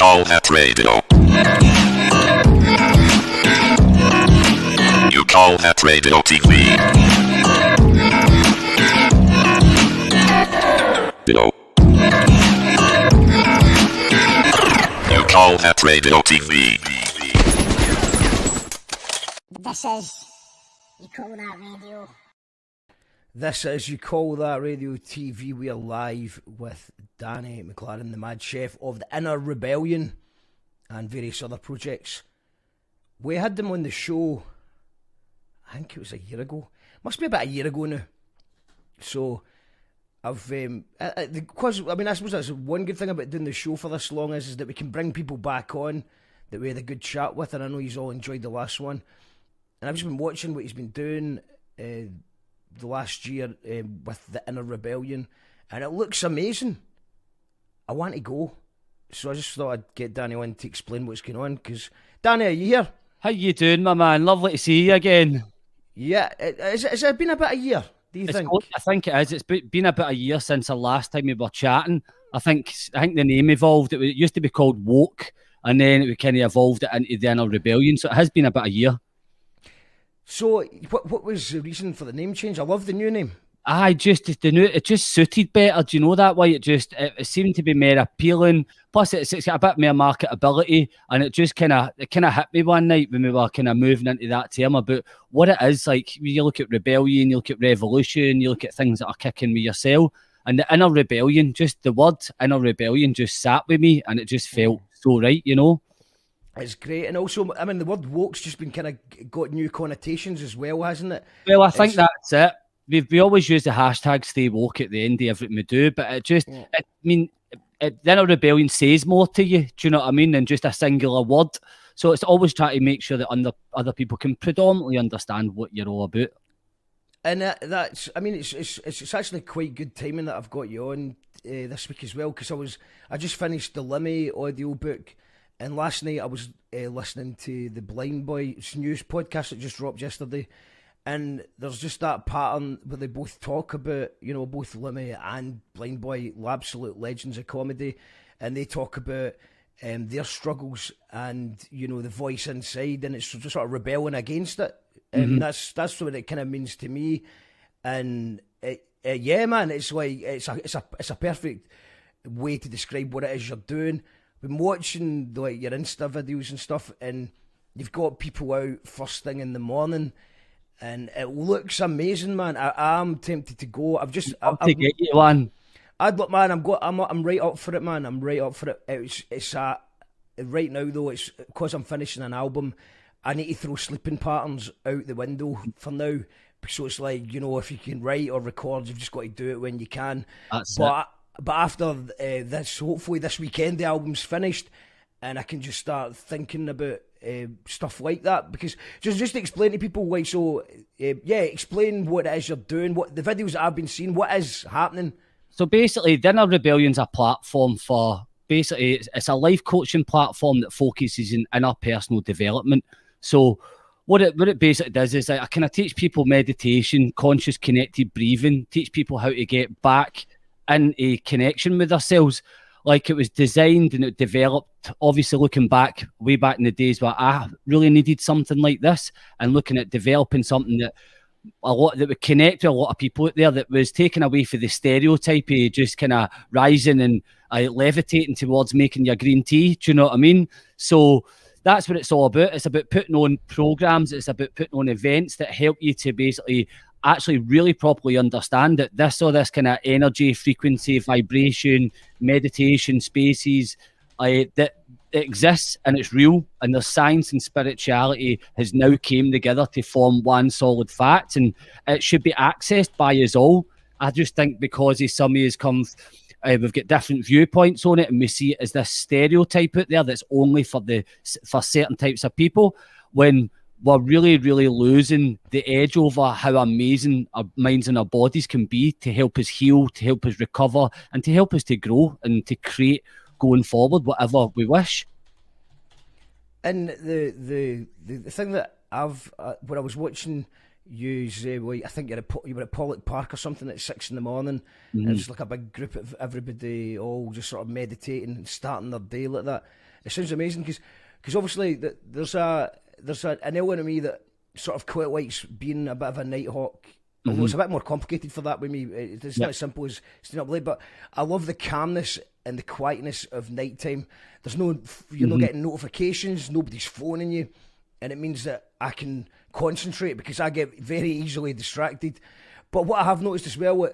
call that radio. You call that radio TV. No. You call that radio TV. This is You Call That Radio. This is You Call That Radio TV. We are live with Danny McLaren, the mad chef of the Inner Rebellion and various other projects. We had them on the show, I think it was a year ago. Must be about a year ago now. So, because I suppose that's one good thing about doing the show for this long is that we can bring people back on that we had a good chat with, and I know you've all enjoyed the last one. And I've just been watching what he's been doing the last year with the Inner Rebellion, and it looks amazing. I want to go, so I just thought I'd get Danny on to explain what's going on. Because Danny, are you here? How you doing, my man? Lovely to see you again. Yeah, has it been about a year? Do you think? I think it is. It's been about a year since the last time we were chatting. I think the name evolved. It used to be called Woke, and then it kind of evolved it into the Inner Rebellion. So it has been about a year. So, what was the reason for the name change? I love the new name. It just suited better. Do you know that way? It seemed to be more appealing. Plus, it's got a bit more marketability, and it just kind of hit me one night when we were kind of moving into that term about what it is. Like, you look at rebellion, you look at revolution, you look at things that are kicking with yourself, and the Inner Rebellion, just the word Inner Rebellion, just sat with me, and it just felt so right, you know. It's great, and also, I mean, the word woke's just been kind of got new connotations as well, hasn't it? Well, I think that's it. We always use the hashtag stay woke at the end of everything we do, but the Inner Rebellion says more to you, do you know what I mean, than just a singular word. So it's always trying to make sure that other people can predominantly understand what you're all about. And it's actually quite good timing that I've got you on this week as well, because I just finished the Limmy audiobook. And last night I was listening to the Blind Boy's news podcast that just dropped yesterday, and there's just that pattern where they both talk about, you know, both Limmy and Blind Boy, absolute legends of comedy, and they talk about their struggles and, you know, the voice inside, and it's just sort of rebelling against it. And that's what it kind of means to me. And yeah, man, it's like it's a perfect way to describe what it is you're doing. Been watching like your Insta videos and stuff, and you've got people out first thing in the morning, and it looks amazing, man. I'm tempted to go. I'll get you one. I'm right up for it, man. I'm right up for it. It's right now though. It's because I'm finishing an album. I need to throw sleeping patterns out the window for now. So it's like, you know, if you can write or record, you've just got to do it when you can. But after this, hopefully this weekend, the album's finished, and I can just start thinking about stuff like that. Because just explain to people, like, explain what it is you're doing, what the videos that I've been seeing, what is happening. So basically, the Inner Rebellion's a platform for, it's a life coaching platform that focuses in inner personal development. So what it basically does is I kind of teach people meditation, conscious connected breathing, teach people how to get back in a connection with ourselves. Like, it was designed and it developed, obviously looking back, way back in the days where I really needed something like this, and looking at developing something that would connect with a lot of people out there, that was taken away from the stereotype of just kind of rising and levitating towards making your green tea. Do you know what I mean? So that's what it's all about. It's about putting on programs. It's about putting on events that help you to basically actually really properly understand that this kind of energy, frequency, vibration, meditation spaces that exists, and it's real, and the science and spirituality has now came together to form one solid fact, and it should be accessed by us all. I just think because some of us we've got different viewpoints on it, and we see it as this stereotype out there that's only for certain types of people, when we're really, really losing the edge over how amazing our minds and our bodies can be to help us heal, to help us recover, and to help us to grow and to create going forward whatever we wish. And the thing that when I was watching you, I think you were at Pollock Park or something at 6 a.m, and it was like a big group of everybody all just sort of meditating and starting their day like that. It sounds amazing because obviously there's an element of me that sort of quite likes being a bit of a night hawk. Although it's a bit more complicated for that with me. It's not as simple as staying up late, but I love the calmness and the quietness of nighttime. There's you're not getting notifications, nobody's phoning you, and it means that I can concentrate because I get very easily distracted. But what I have noticed as well,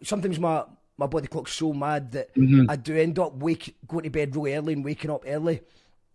sometimes my body clock's so mad that I do end up going to bed really early and waking up early.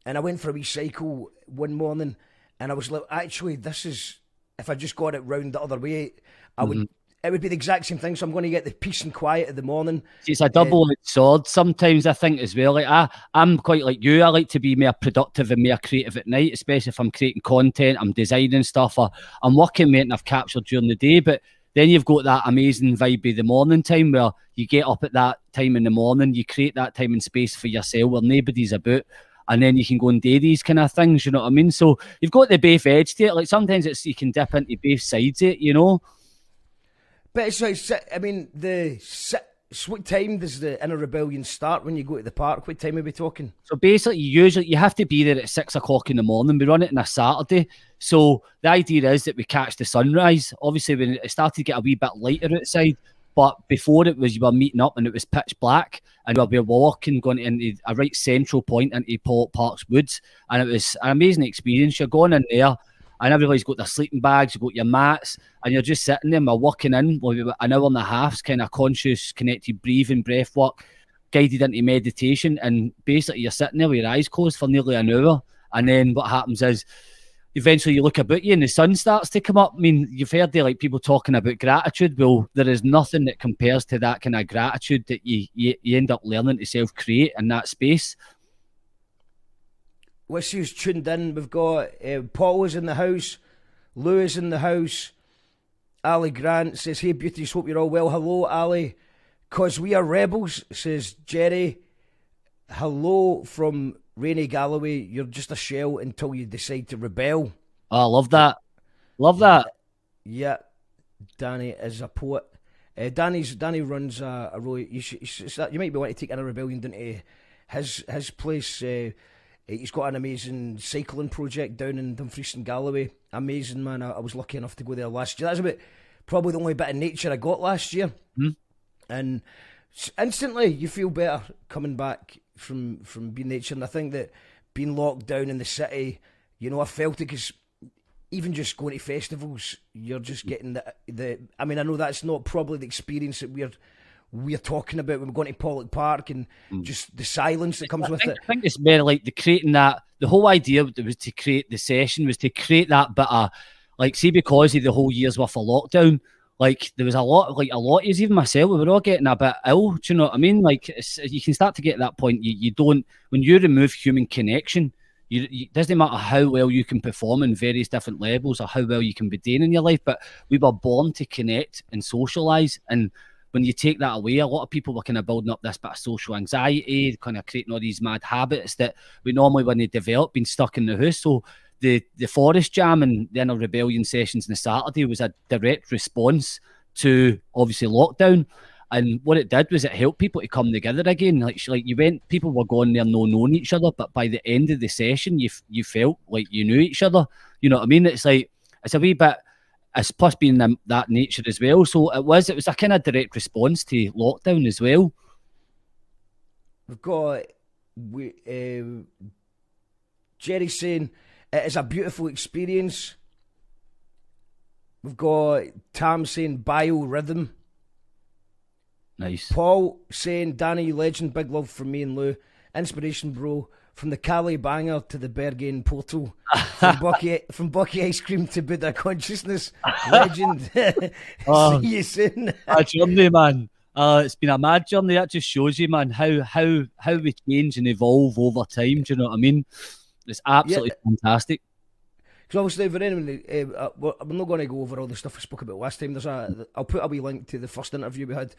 And I went for a wee cycle one morning, and I was like, actually, this is, if I just got it round the other way, it would be the exact same thing. So I'm going to get the peace and quiet of the morning. It's a double-edged sword sometimes, I think, as well. Like I'm quite like you. I like to be more productive and more creative at night, especially if I'm creating content, I'm designing stuff, or I'm working, mate, and I've captured during the day. But then you've got that amazing vibe of the morning time where you get up at that time in the morning, you create that time and space for yourself where nobody's about, and then you can go and do these kind of things, you know what I mean? So you've got the both edge to it. Like sometimes you can dip into both sides of it, you know? But it's like, I mean, what time does the Inner Rebellion start when you go to the park? What time are we talking? So basically, usually you have to be there at 6 o'clock in the morning. We run it on a Saturday. So the idea is that we catch the sunrise. Obviously, when it started to get a wee bit lighter outside, but before it was, you were meeting up and it was pitch black, and we were walking, going into a right central point into Pollock Park's woods, and it was an amazing experience. You're going in there, and everybody's got their sleeping bags, you've got your mats, and you're just sitting there, and we're walking in, an hour and a half, kind of conscious, connected breathing, breath work, guided into meditation, and basically you're sitting there with your eyes closed for nearly an hour, and then what happens is, eventually you look about you and the sun starts to come up. I mean, you've heard there like people talking about gratitude. Well, there is nothing that compares to that kind of gratitude that you end up learning to self-create in that space. Let's see who's tuned in. We've got Paul is in the house, Lou is in the house, Ali Grant says, hey beauties, hope you're all well. Hello Ali, cause we are rebels, says Jerry. Hello from Rainey Galloway, you're just a shell until you decide to rebel. Oh, I love that. Love that. Yeah, Danny is a poet. Danny runs a really, you might be wanting to take Inner Rebellion down to his place. He's got an amazing cycling project down in Dumfries and Galloway. Amazing, man. I was lucky enough to go there last year. That's about probably the only bit of nature I got last year. And instantly you feel better coming back from being nature. And I think that being locked down in the city, you know, I felt it because even just going to festivals, you're just getting the I mean, I know that's not probably the experience that we're talking about when we're going to Pollock Park and just the silence that comes with it. I think it's more like the whole idea was to create the session, was to create that bit of, like, see, because of the whole year's worth of lockdown, like, there was a lot of us, even myself, we were all getting a bit ill, do you know what I mean? Like, you can start to get to that point, you don't, when you remove human connection, it doesn't matter how well you can perform in various different levels or how well you can be doing in your life, but we were born to connect and socialise, and when you take that away, a lot of people were kind of building up this bit of social anxiety, kind of creating all these mad habits that we normally wouldn't develop, being stuck in the house. So the Forest Jam and the Inner Rebellion sessions on the Saturday was a direct response to, obviously, lockdown. And what it did was it helped people to come together again. Like you went, people were going there no knowing each other, but by the end of the session, you felt like you knew each other. You know what I mean? It's like, it's a wee bit, it's plus being that nature as well. So it was a kind of direct response to lockdown as well. We've got Jerry saying it is a beautiful experience. We've got Tam saying biorhythm. Nice. Paul saying Danny legend, big love from me and Lou. Inspiration, bro. From the Cali Banger to the Bergen Portal. From Bucky Ice Cream to Buddha Consciousness. Legend. See you soon. A journey, man. It's been a mad journey. That just shows you, man, how we change and evolve over time. Do you know what I mean? It's absolutely fantastic. So obviously, for anyone, I'm not going to go over all the stuff we spoke about last time. I'll put a wee link to the first interview we had,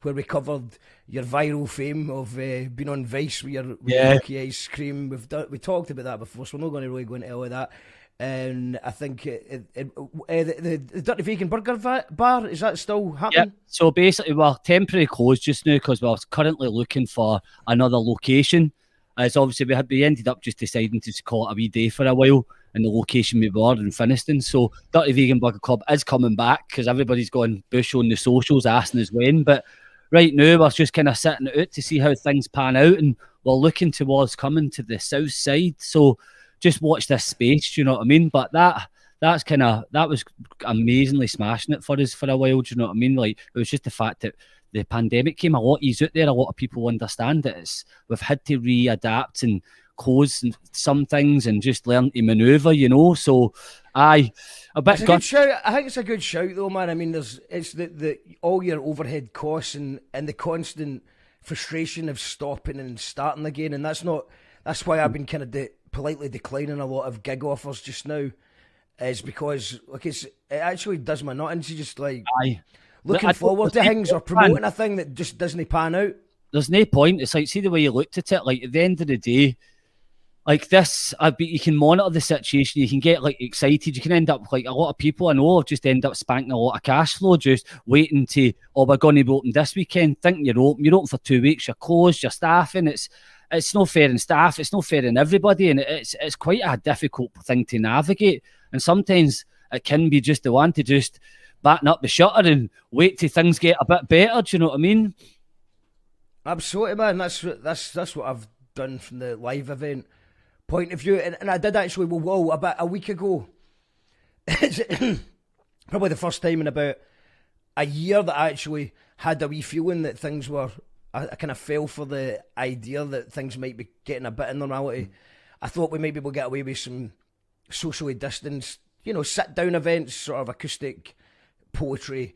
where we covered your viral fame of being on Vice with your Bucky Ice Cream. We talked about that before, so we're not going to really go into all of that. And I think the Dirty Vegan Burger Bar, is that still happening? Yeah. So basically, we're temporarily closed just now because we're currently looking for another location. as obviously we ended up just deciding to call it a wee day for a while in the location we were in Finniston. So Dirty Vegan Burger Club is coming back because everybody's going bush on the socials asking us when. But right now we're just kind of sitting it out to see how things pan out, and we're looking towards coming to the south side. So just watch this space, do you know what I mean? But that was amazingly smashing it for us for a while, do you know what I mean? Like, it was just the fact that the pandemic came a lot easier out there. A lot of people understand that we've had to readapt and close some things and just learn to manoeuvre, you know. So a good shout. I think it's a good shout though, man. I mean, it's the all your overhead costs and the constant frustration of stopping and starting again, and that's why I've been kind of politely declining a lot of gig offers just now, is because like it actually does my nothing to just like looking forward to things or promoting a thing that just doesn't pan out. There's no point. It's like, see the way you looked at it, like at the end of the day, like this, you can monitor the situation, you can get like excited, you can end up like a lot of people I know have just end up spanking a lot of cash flow just waiting to, we're going to be open this weekend, thinking you're open for 2 weeks, you're closed, you're staffing, it's no fair in staff, it's no fair in everybody, and it's quite a difficult thing to navigate, and sometimes it can be just the one to just batten up the shutter and wait till things get a bit better, do you know what I mean? Absolutely, man, that's what I've done from the live event point of view, and I did actually, about a week ago, probably the first time in about a year that I actually had a wee feeling that things were, I kind of fell for the idea that things might be getting a bit in normality. I thought we might be able to get away with some socially distanced, you know, sit down events, sort of acoustic poetry,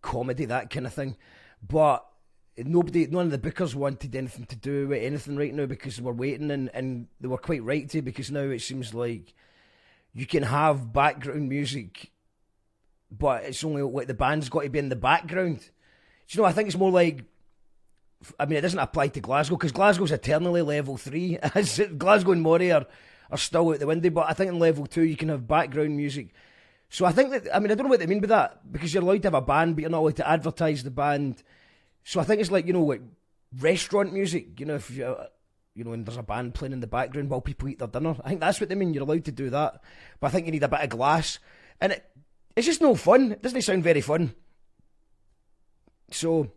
comedy, that kind of thing, but none of the bookers wanted anything to do with anything right now because we're waiting, and they were quite right to, because now it seems like you can have background music, but it's only like the band's got to be in the background. Do you know, I think it's more like, I mean, it doesn't apply to Glasgow because Glasgow's eternally level 3. Glasgow and Moray are still out the window, but I think in level 2 you can have background music. So I think that, I mean, I don't know what they mean by that, because you're allowed to have a band, but you're not allowed to advertise the band. So I think it's like, you know, like restaurant music, you know, if you know, when there's a band playing in the background while people eat their dinner. I think that's what they mean, you're allowed to do that. But I think you need a bit of glass. And it's just no fun. It doesn't sound very fun. So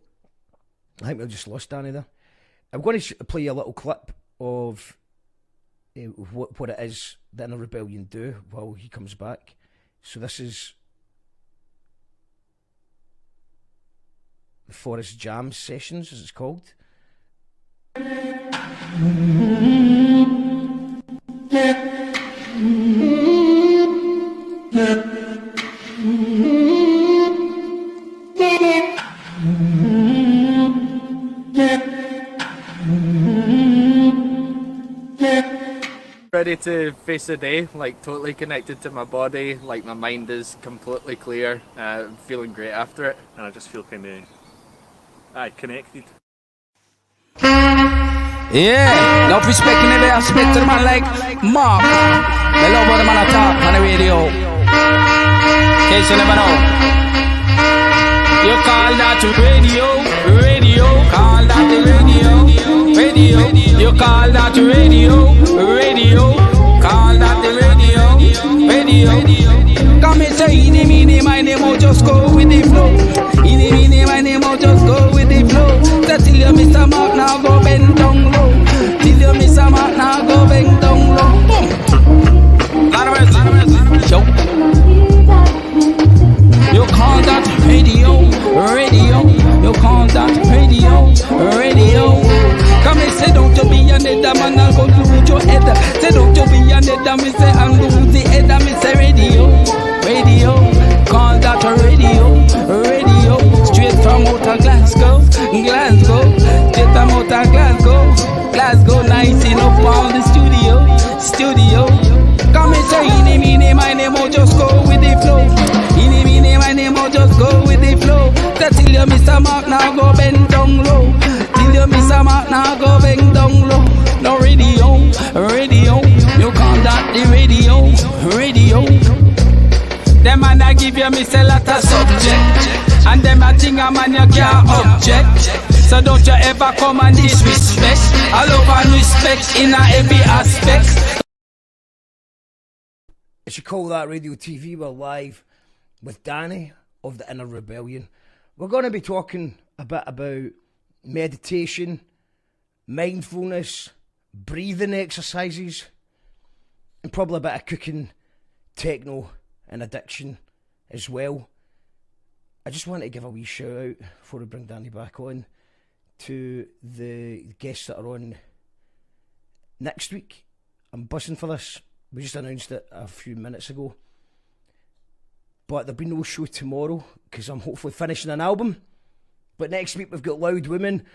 I think we've just lost Danny there. I'm going to play you a little clip of what it is the Inner Rebellion do while he comes back. So this is the Forest Jam Sessions, as it's called. Ready to face the day, like totally connected to my body, like my mind is completely clear, feeling great after it, and I just feel kind of connected. Yeah, no respect in every aspect of my like Mark. The love of the man I talk on the radio. In case you never know. You call that radio, call that the radio. You call that radio, call that the radio. Come and say, in the my name, I'll just go with the flow. In the my name, I'll just go with the flow. So till you miss a mark, now go bend down low. Till you miss a mark, now go bend down low. Boom. Lot of words. Yo. You call that radio. You call that radio. Come and say, don't you be an head, man, I'll go lose your head. Say, don't you be an head, me say, I'll lose the head, me say, radio. Call that radio. Straight from outer Glasgow. Straight from outer Glasgow, nice enough on the studio. Come and say, in my name, I'll just go with the flow. In my name, I'll just go with the flow. So till you miss a mark, now go bend down low. Till you miss a mark, now go bend down low. No radio. You call that the radio. Them man I give you miss a lot of subject, and them a think a man you can't object. So don't you ever come and disrespect. I love and respect in a every aspect. As you call that Radio TV, we're live with Danny of the Inner Rebellion. We're going to be talking a bit about meditation, mindfulness, breathing exercises, and probably a bit of cooking, techno, and addiction as well. I just want to give a wee shout out before we bring Danny back on to the guests that are on next week. I'm buzzing for this. We just announced it a few minutes ago. But there'll be no show tomorrow because I'm hopefully finishing an album. But next week we've got Loud Women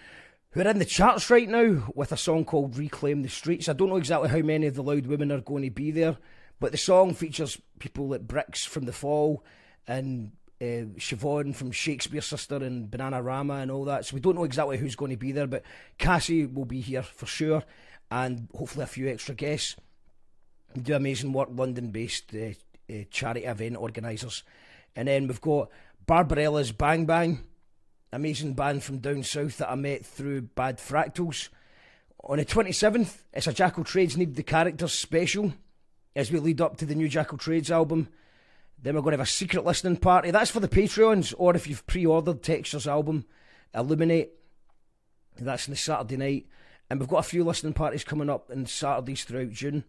who are in the charts right now with a song called Reclaim the Streets. I don't know exactly how many of the Loud Women are going to be there, but the song features people like Bricks from The Fall and Siobhan from Shakespeare Sister and Bananarama and all that. So we don't know exactly who's going to be there, but Cassie will be here for sure, and hopefully a few extra guests. They do amazing work, London-based charity event organisers. And then we've got Barbarella's Bang Bang, amazing band from down south that I met through Bad Fractals. On the 27th, it's a Jackal Trades Need the Characters special as we lead up to the new Jackal Trades album. Then we're going to have a secret listening party. That's for the Patreons, or if you've pre-ordered Texture's album, Illuminate. That's on the Saturday night. And we've got a few listening parties coming up on Saturdays throughout June.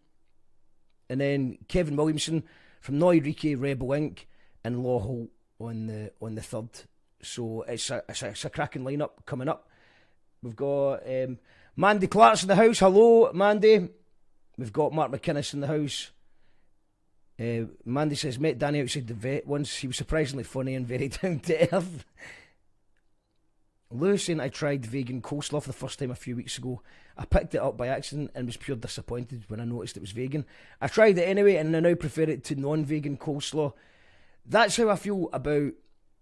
And then Kevin Williamson from Noirike, Rebel Inc. and Law Holt on the 3rd. So it's a cracking lineup coming up. We've got Mandy Clark's in the house. Hello, Mandy. We've got Mark McInnes in the house. Mandy says, met Danny outside the vet once. He was surprisingly funny and very down to earth. Lou saying I tried vegan coleslaw for the first time a few weeks ago. I picked it up by accident and was pure disappointed when I noticed it was vegan. I tried it anyway and I now prefer it to non-vegan coleslaw. That's how I feel about...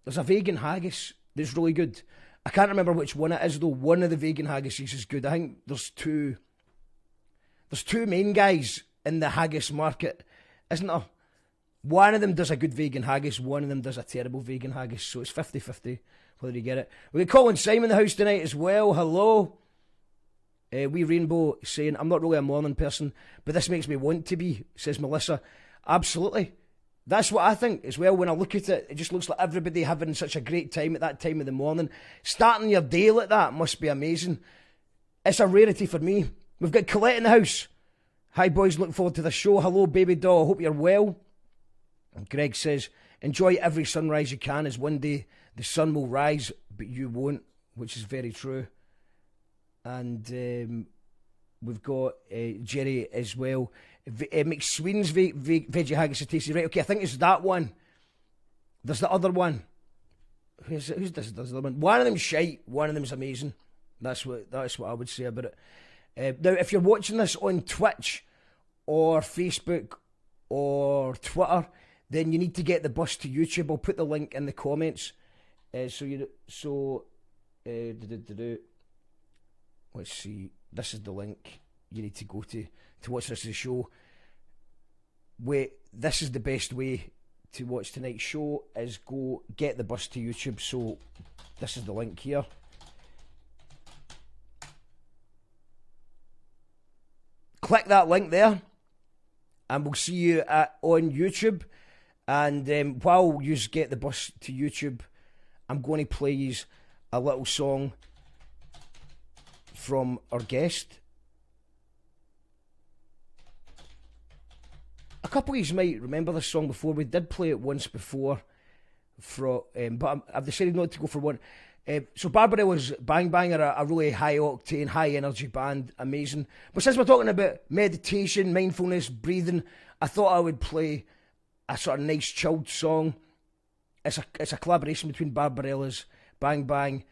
There's a vegan haggis that's really good. I can't remember which one it is though. One of the vegan haggises is good. I think there's two main guys in the haggis market, isn't there? One of them does a good vegan haggis, one of them does a terrible vegan haggis, so it's 50-50 whether you get it. We've got Colin Simon in the house tonight as well. Hello. Wee Rainbow saying, I'm not really a morning person, but this makes me want to be, says Melissa. Absolutely. That's what I think as well. When I look at it, it just looks like everybody having such a great time at that time of the morning. Starting your day like that must be amazing. It's a rarity for me. We've got Colette in the house. Hi boys, looking forward to the show. Hello baby doll, I hope you're well. And Greg says, enjoy every sunrise you can, as one day the sun will rise, but you won't, which is very true. And we've got Jerry as well. McSween's veggie haggis is tasty. Right, okay, I think it's that one. There's the other one. Who's this? There's the other one. One of them's shite, one of them's amazing. That's what I would say about it. Now, if you're watching this on Twitch or Facebook or Twitter, then you need to get the bus to YouTube. I'll put the link in the comments. Let's see. This is the link you need to go to watch this show. Wait, this is the best way to watch tonight's show, is go get the bus to YouTube. So this is the link here. Click that link there and we'll see you on YouTube. And while you get the bus to YouTube, I'm going to play you a little song from our guest. A couple of you might remember this song before. We did play it once before, but I've decided not to go for one. So Barbarella's Bang Bang are a really high octane, high energy band, amazing. But since we're talking about meditation, mindfulness, breathing, I thought I would play a sort of nice chilled song. It's a collaboration between Barbarella's Bang Bang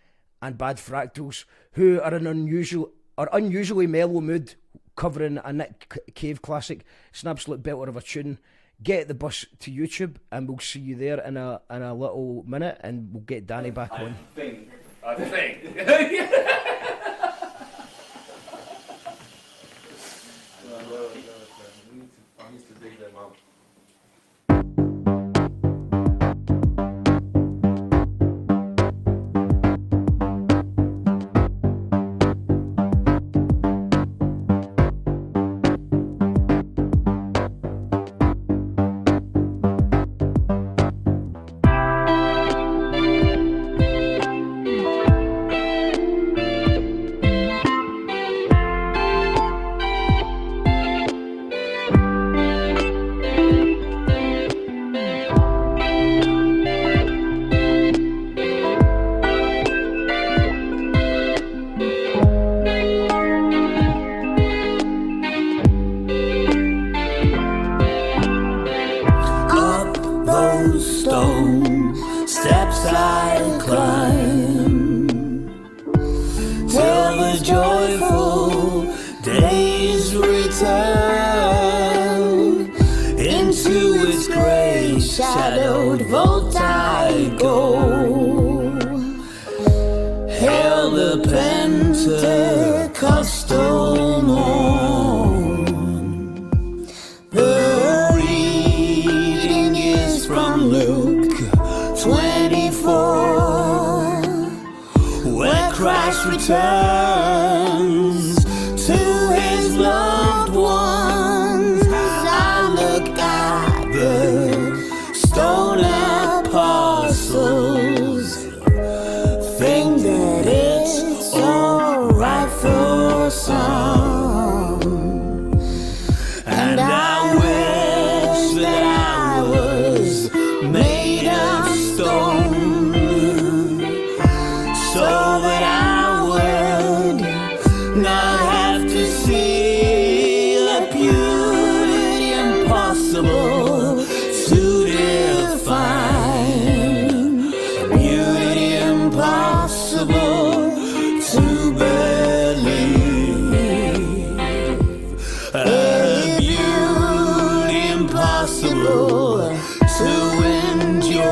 and Bad Fractals, who are an unusually mellow mood, covering a Nick Cave classic. It's an absolute belter of a tune. Get the bus to YouTube and we'll see you there in a little minute, and we'll get Danny back on. I think. I need to dig them out. joyful days return into its grey shadowed vault I go. Hail the Pentecostal morn. The reading is from Luke 24, where Christ returns to his loved ones. I look at the stone apostles, think that it's alright for some, and I wish that I was made of stone, so that I would not have to see the beauty impossible to define, beauty impossible to believe, a beauty impossible to endure.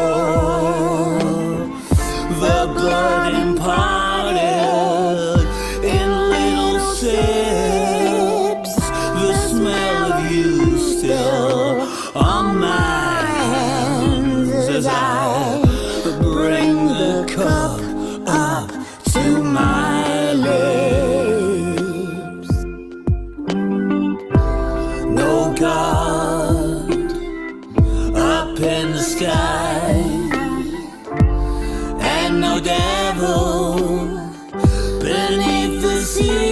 The blood imparted in little sips, the smell of you still on my hands as I bring the cup up to my lips. No God up in the sky, and no devil beneath the sea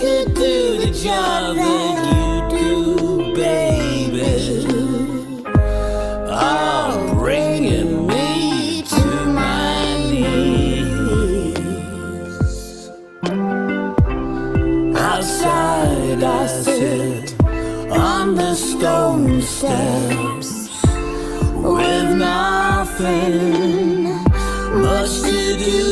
could do the job that you do, baby. Oh, bringing me to my knees. Outside I sit on the stone steps with nothing much to do,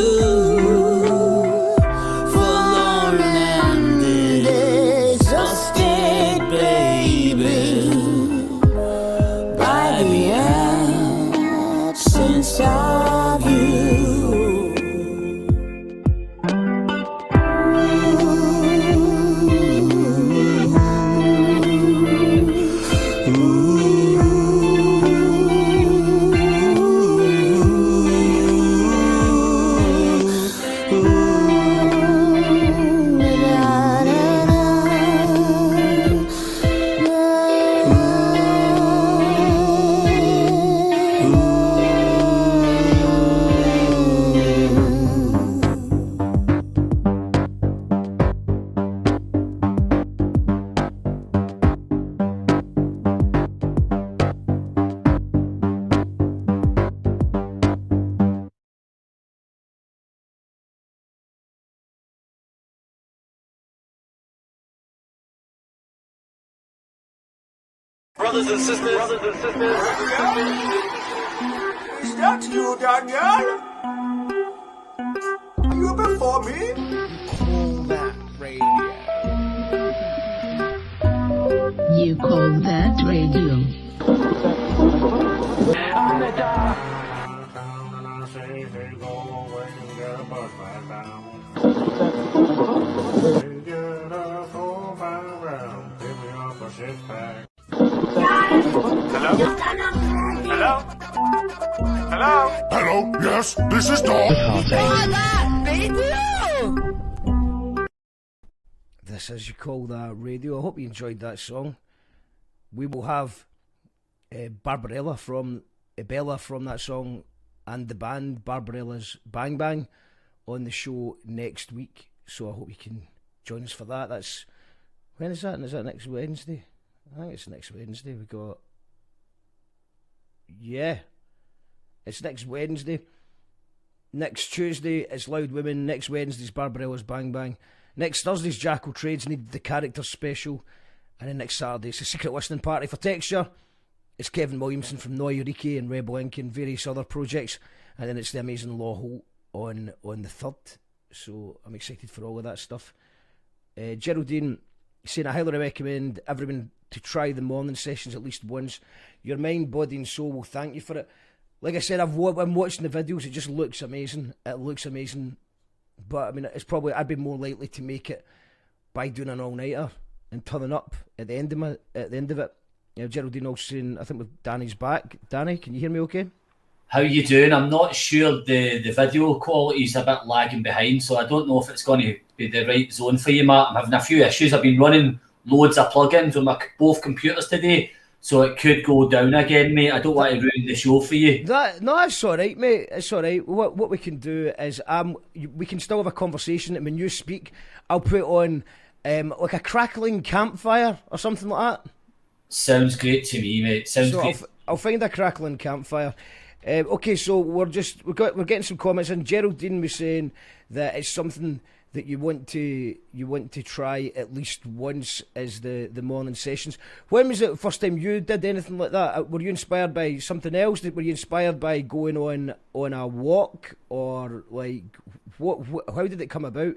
forlorn and exhausted, baby, by the absence of you. Brothers and sisters. Is that you, Daniel? Are you before me? You call that radio? Hello? Hello, yes, this is Dog. This is You Call That Radio. I hope you enjoyed that song. We will have Barbarella from Bella from that song and the band Barbarella's Bang Bang on the show next week. So I hope you can join us for that. That's when is that? Is that next Wednesday? I think it's next Wednesday. We got it's next Wednesday. Next Tuesday it's Loud Women. Next Wednesday's Barbarella's Bang Bang. Next Thursday's Jackal Trades Need the Character Special. And then next Saturday it's a Secret Listening Party for Texture. It's Kevin Williamson from Noy Urike and Rebel Inc. and various other projects. And then it's the amazing Law Holt on the 3rd. So I'm excited for all of that stuff. Geraldine saying, I highly recommend everyone to try the morning sessions at least once. Your mind, body and soul will thank you for it. Like I said, I'm watching the videos, it just looks amazing. It looks amazing. But I mean, it's probably, I'd be more likely to make it by doing an all-nighter and turning up at the end of it. Geraldine also saying, I think with Danny's back. Danny, can you hear me okay? How you doing? I'm not sure the video quality is a bit lagging behind, so I don't know if it's going to be the right zone for you, Matt. I'm having a few issues. I've been running loads of plugins on both computers today, so it could go down again, mate. I don't want to ruin the show for you. No, it's all right, mate. It's all right. What we can do is we can still have a conversation, and when you speak, I'll put on like a crackling campfire or something like that. Sounds great to me, mate. Sounds great. I'll find a crackling campfire. Okay, so we're getting some comments, and Geraldine was saying that it's something that you want to try at least once as the morning sessions. When was it the first time you did anything like that? Were you inspired by something else? Were you inspired by going on a walk, or like how did it come about?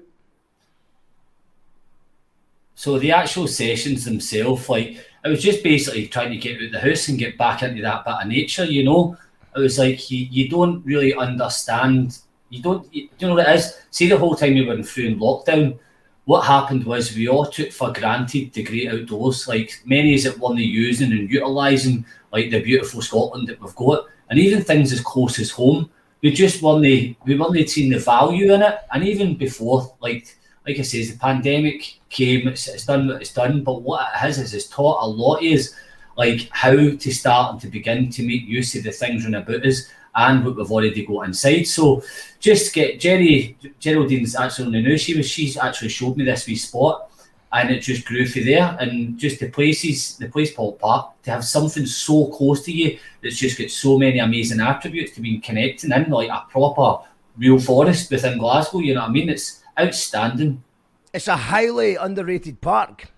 So the actual sessions themselves, like, I was just basically trying to get out of the house and get back into that bit of nature, you know. It was like you don't really understand. You know what it is? See, the whole time we were through in lockdown, what happened was we all took for granted the great outdoors. Like, many is it one using and utilising, like the beautiful Scotland that we've got, and even things as close as home. We weren't seeing the value in it. And even before, like I says, the pandemic came. It's done what it's done. But what it has is it's taught a lot is like how to start and to begin to make use of the things round about us and what we've already got inside. So just get Geraldine's actually on the news. She's actually showed me this wee spot, and it just grew from there. And just the place Paul Park, to have something so close to you that's just got so many amazing attributes to be connecting in, like a proper real forest within Glasgow. You know what I mean? It's outstanding. It's a highly underrated park.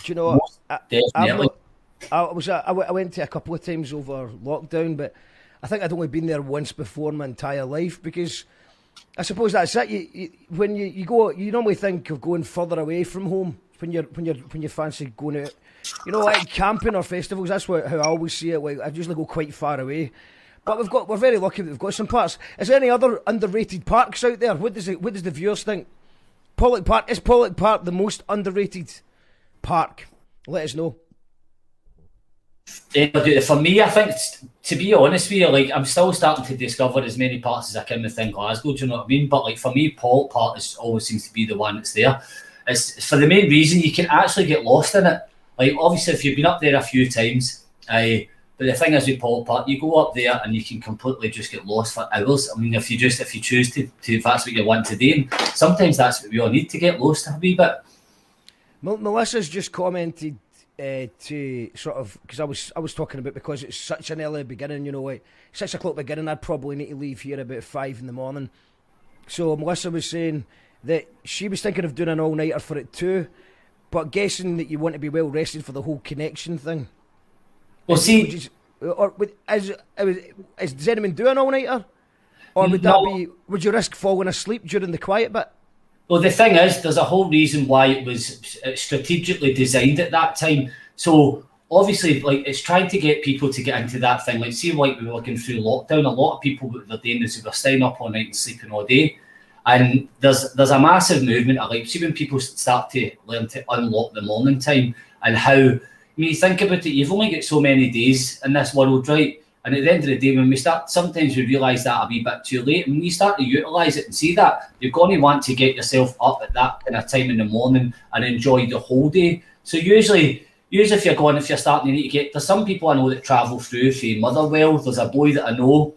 Do you know? Definitely. I went to a couple of times over lockdown, but I think I'd only been there once before in my entire life, because I suppose that's it. When you go, you normally think of going further away from home when you fancy going out. You know, like camping or festivals. That's how I always see it. Like, I usually go quite far away. But we're very lucky that we've got some parks. Is there any other underrated parks out there? What does the viewers think? Pollock Park, is Pollock Park the most underrated park? Let us know. For me, I think, to be honest with you, like, I'm still starting to discover as many parts as I can within Glasgow, do you know what I mean? But like, for me, Pollock Park always seems to be the one that's there. It's for the main reason you can actually get lost in it. Like, obviously, if you've been up there a few times, but the thing is with Pollock Park, you go up there and you can completely just get lost for hours. I mean, if you choose to if that's what you want to do, and sometimes that's what we all need, to get lost a wee bit. Melissa's just commented to sort of, because I was talking about, because it's such an early beginning, you know, like 6 o'clock beginning, I'd probably need to leave here about 5 in the morning. So Melissa was saying that she was thinking of doing an all-nighter for it too, but guessing that you want to be well rested for the whole connection thing. Well, see, does anyone do an all-nighter? Or would you risk falling asleep during the quiet bit? Well, the thing is, there's a whole reason why it was strategically designed at that time. So obviously, like, it's trying to get people to get into that thing. Like, see, like we were going through lockdown, a lot of people, what they're doing is they were staying up all night and sleeping all day. And there's a massive movement of, like, see, when people start to learn to unlock the morning time, and how, I mean, you think about it, you've only got so many days in this world, right? And at the end of the day, when we start, sometimes we realise that a wee bit too late. And when you start to utilise it and see that, you're going to want to get yourself up at that kind of time in the morning and enjoy the whole day. So usually if you're starting to need to get, there's some people I know that travel through from Motherwell. There's a boy that I know,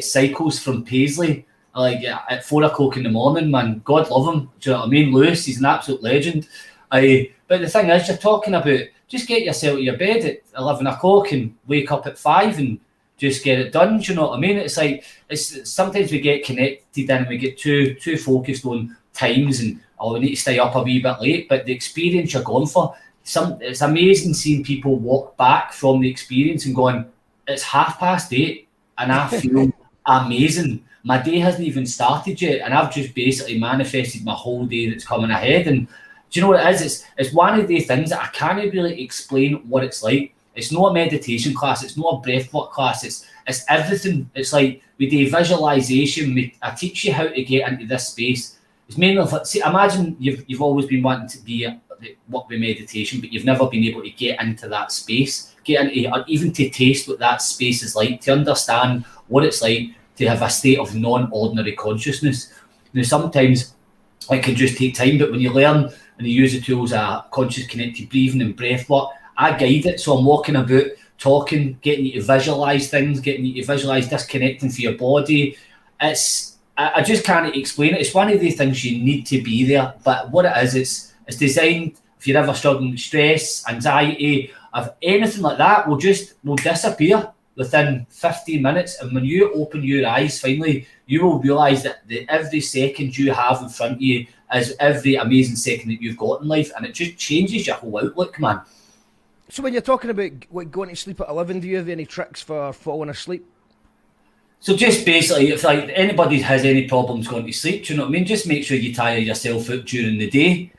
cycles from Paisley, like at 4 o'clock in the morning, man. God love him. Do you know what I mean? Lewis, he's an absolute legend. But the thing is, you're talking about, just get yourself to your bed at 11 o'clock and wake up at 5 and just get it done. Do you know what I mean? It's like, sometimes we get connected and we get too focused on times and, we need to stay up a wee bit late. But the experience you're going for, it's amazing seeing people walk back from the experience and going, it's 8:30 and I feel amazing. My day hasn't even started yet, and I've just basically manifested my whole day that's coming ahead. And do you know what it is? It's one of the things that I can't really explain what it's like. It's not a meditation class. It's not a breathwork class. It's everything. It's like we do visualization. I teach you how to get into this space. It's mainly, see, imagine you've always been wanting to be work with meditation, but you've never been able to get into that space, get into, or even to taste what that space is like, to understand what it's like to have a state of non-ordinary consciousness. Now, sometimes it can just take time, but when you learn and you use the tools of conscious connected breathing and breath work, I guide it. So I'm walking about, talking, getting you to visualize things, getting you to visualize disconnecting from your body. I just can't explain it. It's one of the things you need to be there. But what it is, it's designed, if you're ever struggling with stress, anxiety, of anything like that, will disappear within 15 minutes. And when you open your eyes, finally, you will realise that every second you have in front of you is every amazing second that you've got in life. And it just changes your whole outlook, man. So when you're talking about going to sleep at 11, do you have any tricks for falling asleep? So just basically, if like anybody has any problems going to sleep, do you know what I mean? Just make sure you tire yourself out during the day.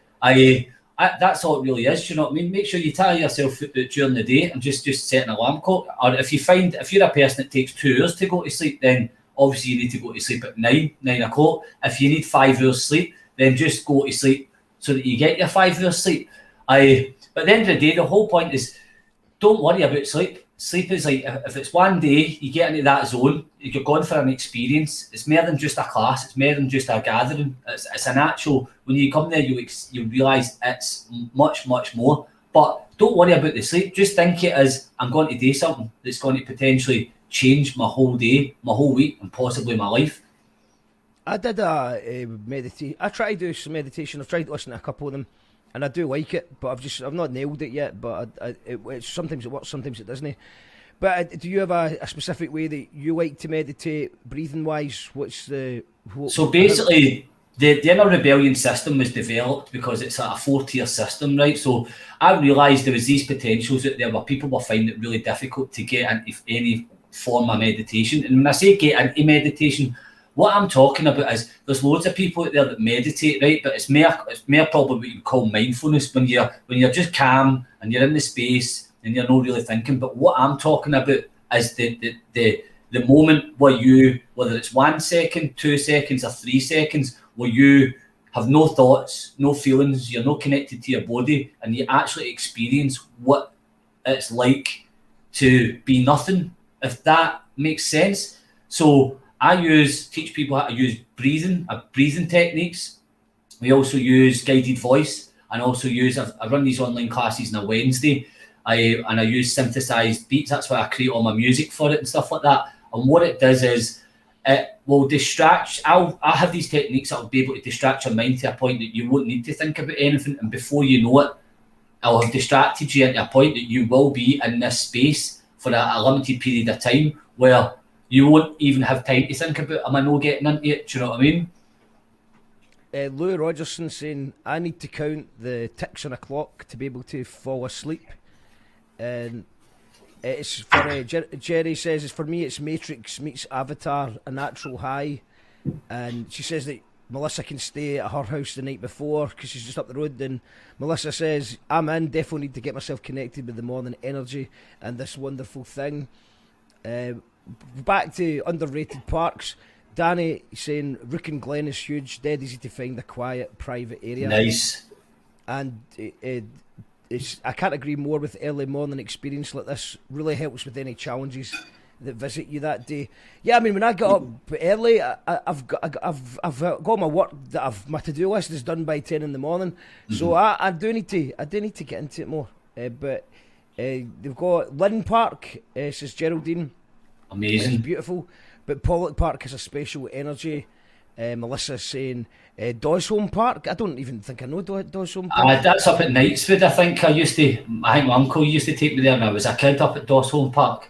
That's all it really is, do you know what I mean? Make sure you tire yourself out during the day and just set an alarm clock. Or if you're a person that takes 2 hours to go to sleep, then obviously you need to go to sleep at 9 o'clock. If you need 5 hours sleep, then just go to sleep so that you get your 5 hours sleep. But at the end of the day, the whole point is don't worry about sleep. Sleep is like, if it's one day, you get into that zone, you're going for an experience. It's more than just a class. It's more than just a gathering. It's an actual, when you come there, you realise it's much, much more. But don't worry about the sleep. Just think it as, I'm going to do something that's going to potentially change my whole day, my whole week, and possibly my life. I did a meditation. I try to do some meditation. I've tried to listen to a couple of them, and I do like it, but I've not nailed it yet. But sometimes it works, sometimes it doesn't. But do you have a specific way that you like to meditate, breathing wise? So basically, the inner rebellion system was developed because it's a 4-tier system, right? So I realised there was these potentials out there where people were finding it really difficult to get into any form of meditation. And when I say get into meditation, what I'm talking about is there's loads of people out there that meditate, right? But it's more probably what you call mindfulness, when you're just calm and you're in the space and you're not really thinking. But what I'm talking about is the moment where you, whether it's 1 second, 2 seconds, or 3 seconds, where you have no thoughts, no feelings, you're not connected to your body, and you actually experience what it's like to be nothing, if that makes sense. So I teach people how to use breathing techniques. We also use guided voice, and also I run these online classes on a Wednesday. I use synthesized beats. That's why I create all my music for it and stuff like that. And what it does is it will distract. I have these techniques that will be able to distract your mind to a point that you won't need to think about anything. And before you know it, I'll have distracted you into a point that you will be in this space for a limited period of time where you won't even have time to think about, am I not getting into it? Do you know what I mean? Lou Rogerson saying, I need to count the ticks on a clock to be able to fall asleep. And it's for Jerry says, it's for me, it's Matrix meets Avatar, a natural high. And she says that Melissa can stay at her house the night before because she's just up the road. And Melissa says, I'm in, definitely need to get myself connected with the morning energy and this wonderful thing. Back to underrated parks. Danny saying Rook and Glen is huge, dead easy to find, a quiet, private area. Nice. And I can't agree more with early morning experience like this. Really helps with any challenges that visit you that day. Yeah, I mean, when I get up early, I've got my work that my to-do list is done by 10 in the morning. Mm-hmm. So I do need to get into it more. But they've got Lynn Park, says Geraldine. Amazing. It's beautiful. But Pollock Park has a special energy. Melissa's saying Dosholm Park. I don't even think I know Dosholm Park. That's up at Knightswood, I think. I think my uncle used to take me there when I was a kid up at Dosholm Park.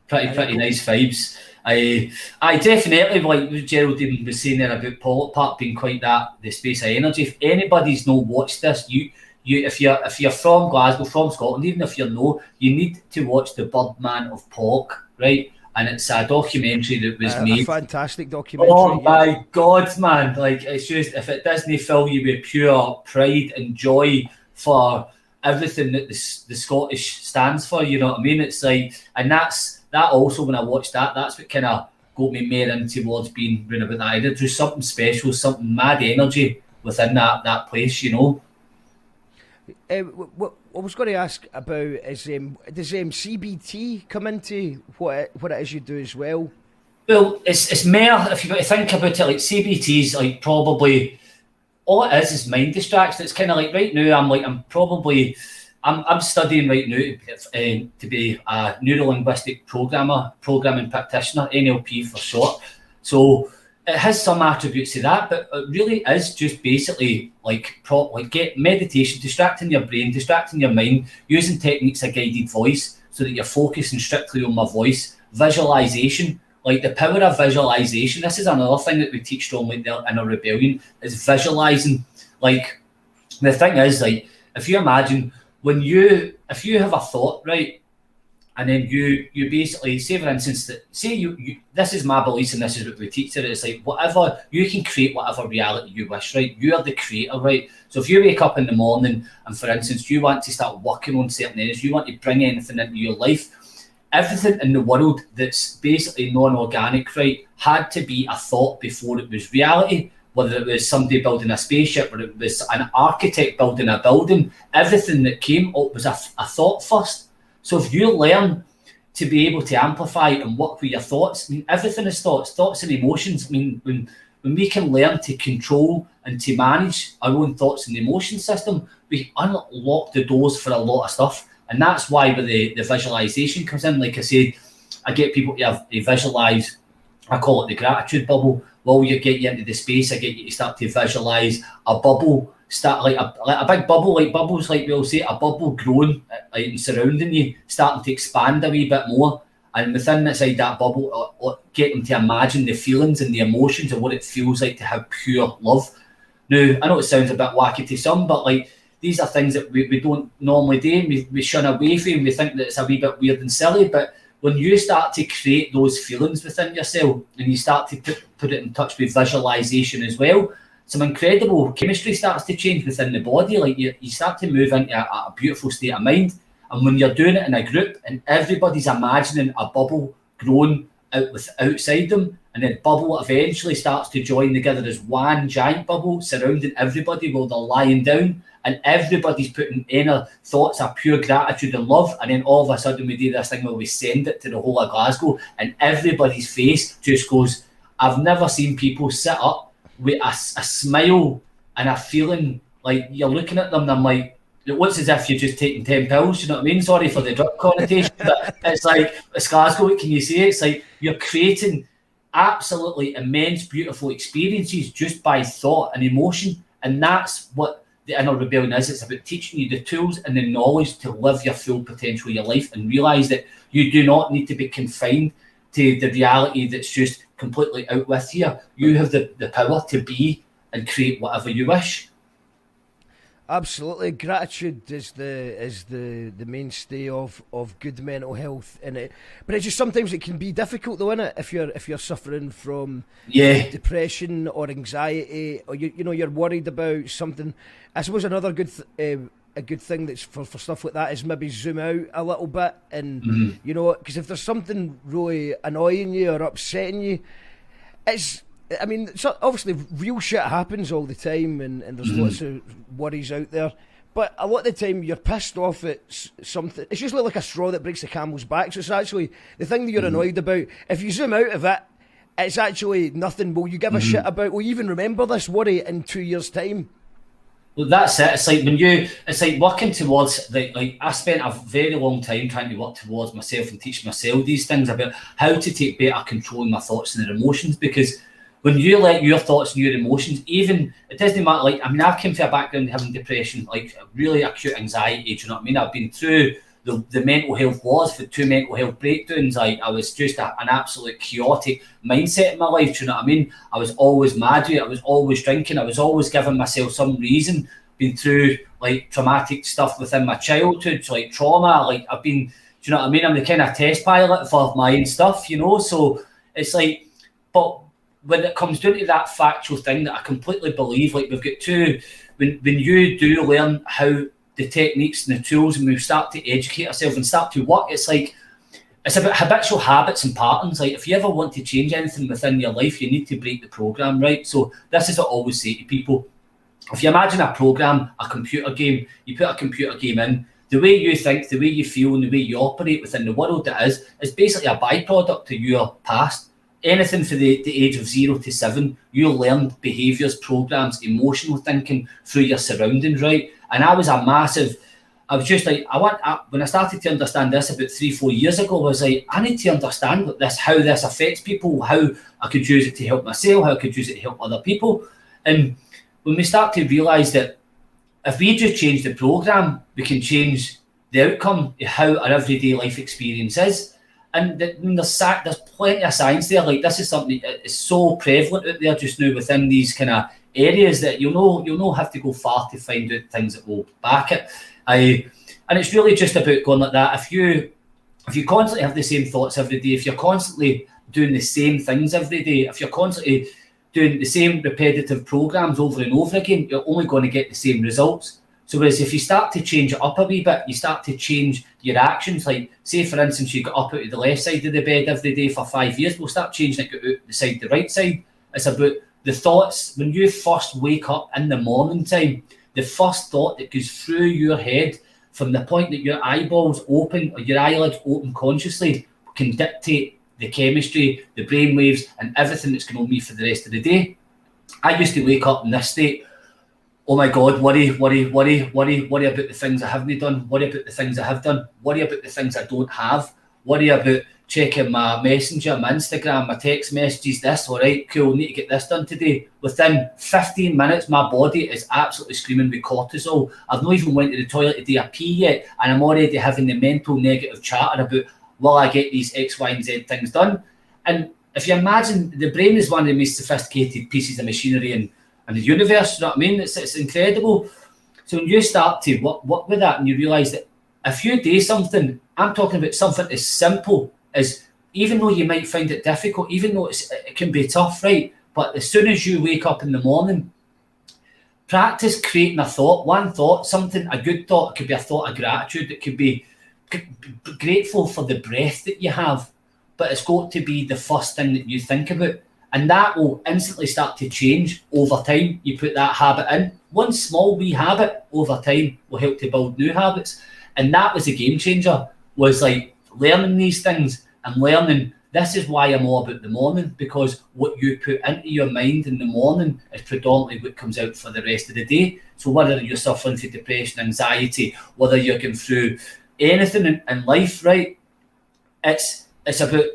Pretty nice vibes. I definitely, like Geraldine was saying there about Pollock Park being quite the space of energy. If anybody's not watched this, if you're from Glasgow, from Scotland, even if you're no, you need to watch The Birdman of Pollock, right? and it's a documentary that was A made. fantastic documentary. Oh my God, man! Like, it's just, if it doesn't fill you with pure pride and joy for everything that the Scottish stands for, you know what I mean? It's like, and that also, when I watched that, that's what kind of got me more in towards being round about that idea. There's something special, something mad energy within that place, you know. What I was going to ask about is, does CBT come into what it is you do as well? Well, it's more, if you think about it, like CBT's like probably all it is mind distraction. It's kind of like right now I'm studying right now to be a neuro-linguistic programming practitioner, NLP for short. So it has some attributes to that, but it really is just basically like get meditation, distracting your brain, distracting your mind, using techniques of guided voice so that you're focusing strictly on my voice, visualization. Like the power of visualization. This is another thing that we teach strongly there in our rebellion, is visualizing. Like the thing is, like, if you imagine if you have a thought, right, and then you basically say, for instance, that say you this is my beliefs and this is what we teach it. It's like whatever you can create, whatever reality you wish, right? You are the creator, right? So if you wake up in the morning and, for instance, you want to start working on certain areas, you want to bring anything into your life. Everything in the world that's basically non-organic, right, had to be a thought before it was reality. Whether it was somebody building a spaceship or it was an architect building a building, everything that came up was a thought first. So if you learn to be able to amplify and work with your thoughts, I mean, everything is thoughts and emotions. I mean, when we can learn to control and to manage our own thoughts and emotion system, we unlock the doors for a lot of stuff. And that's why with the visualization comes in. Like I said, I get people to visualize, I call it the gratitude bubble. Well, you get you into the space, I get you to start to visualize a bubble, start like a big bubble, like bubbles, like we'll say, a bubble growing and surrounding you, starting to expand a wee bit more. And within inside that bubble, get them to imagine the feelings and the emotions of what it feels like to have pure love. Now, I know it sounds a bit wacky to some, but like, these are things that we don't normally do. We shun away from. We think that it's a wee bit weird and silly. But when you start to create those feelings within yourself and you start to put it in touch with visualization as well, some incredible chemistry starts to change within the body. Like you start to move into a beautiful state of mind. And when you're doing it in a group and everybody's imagining a bubble growing outside them, and then bubble eventually starts to join together as one giant bubble surrounding everybody while they're lying down, and everybody's putting inner thoughts of pure gratitude and love, and then all of a sudden we do this thing where we send it to the whole of Glasgow, and everybody's face just goes, I've never seen people sit up with a smile and a feeling like you're looking at them and I'm like, it looks as if you're just taking 10 pills, you know what I mean? Sorry for the drug connotation, but it's like, it's Glasgow, what can you say? It's like you're creating absolutely immense, beautiful experiences just by thought and emotion. And that's what the inner rebellion is. It's about teaching you the tools and the knowledge to live your full potential of your life and realise that you do not need to be confined to the reality that's just completely out with you. You have the power to be and create whatever you wish. Absolutely, gratitude is the mainstay of good mental health in it. But it's just sometimes it can be difficult though, innit? If you're suffering from depression or anxiety, or you're worried about something. I suppose another good a good thing that's for stuff like that is maybe zoom out a little bit and because if there's something really annoying you or upsetting you, so obviously real shit happens all the time and there's lots of worries out there, but a lot of the time you're pissed off at something. It's usually like a straw that breaks the camel's back, so it's actually the thing that you're annoyed about. If you zoom out of it, it's actually nothing. Will you give a shit about, will you even remember this worry in 2 years' time? Well, that's it. It's like it's like working towards, like I spent a very long time trying to work towards myself and teach myself these things about how to take better control of my thoughts and their emotions, because when you let your thoughts and your emotions, even, it doesn't matter, like, I mean, I've come from a background having depression, like really acute anxiety, do you know what I mean? I've been through the mental health wars with 2 mental health breakdowns. Like, I was just an absolute chaotic mindset in my life, do you know what I mean? I was always mad, I was always drinking, I was always giving myself some reason, been through like traumatic stuff within my childhood, so like trauma, like I've been you know what I mean? I'm the kind of test pilot for my own stuff, you know. So it's like, but when it comes down to that factual thing that I completely believe, like we've got to, when you do learn how the techniques and the tools, and we start to educate ourselves and start to work, it's like, it's about habitual habits and patterns. Like if you ever want to change anything within your life, you need to break the program, right? So this is what I always say to people. If you imagine a program, a computer game, you put a computer game in, the way you think, the way you feel, and the way you operate within the world that is basically a byproduct to your past. Anything for the age of 0 to 7, you learned behaviours, programs, emotional thinking through your surroundings, right? And I was just like, when I started to understand this about 3-4 years ago, I was like, I need to understand how this affects people, how I could use it to help myself, how I could use it to help other people. And when we start to realise that if we just change the program, we can change the outcome of how our everyday life experience is. And there's plenty of science there. Like this is something that is so prevalent out there just now within these kind of areas that you'll not have to go far to find out things that will back it. And it's really just about going like that. If you constantly have the same thoughts every day, if you're constantly doing the same things every day, if you're constantly doing the same repetitive programs over and over again, you're only going to get the same results. So whereas if you start to change it up a wee bit, you start to change your actions. Like say for instance, you got up out of the left side of the bed every day for 5 years, we'll start changing it out the side, the right side. It's about the thoughts. When you first wake up in the morning time, the first thought that goes through your head from the point that your eyeballs open or your eyelids open consciously can dictate the chemistry, the brain waves, and everything that's going on me for the rest of the day. I used to wake up in this state. Oh my God, worry about the things I haven't done, worry about the things I have done, worry about the things I don't have, worry about checking my messenger, my Instagram, my text messages, this, all right, cool, need to get this done today. Within 15 minutes, my body is absolutely screaming with cortisol. I've not even went to the toilet to do a pee yet, and I'm already having the mental negative chatter about, will I get these X, Y, and Z things done? And if you imagine, the brain is one of the most sophisticated pieces of machinery in the universe, you know what I mean? It's incredible. So when you start to work with that and you realise that if you do something, I'm talking about something as simple as, even though you might find it difficult, even though it can be tough, right? But as soon as you wake up in the morning, practice creating a thought, one thought, something, a good thought. It could be a thought of gratitude. It could be grateful for the breath that you have, but it's got to be the first thing that you think about. And that will instantly start to change over time. You put that habit in. One small wee habit over time will help to build new habits. And that was a game changer, was like learning these things and learning, this is why I'm all about the morning, because what you put into your mind in the morning is predominantly what comes out for the rest of the day. So whether you're suffering from depression, anxiety, whether you're going through anything in life, right? It's about,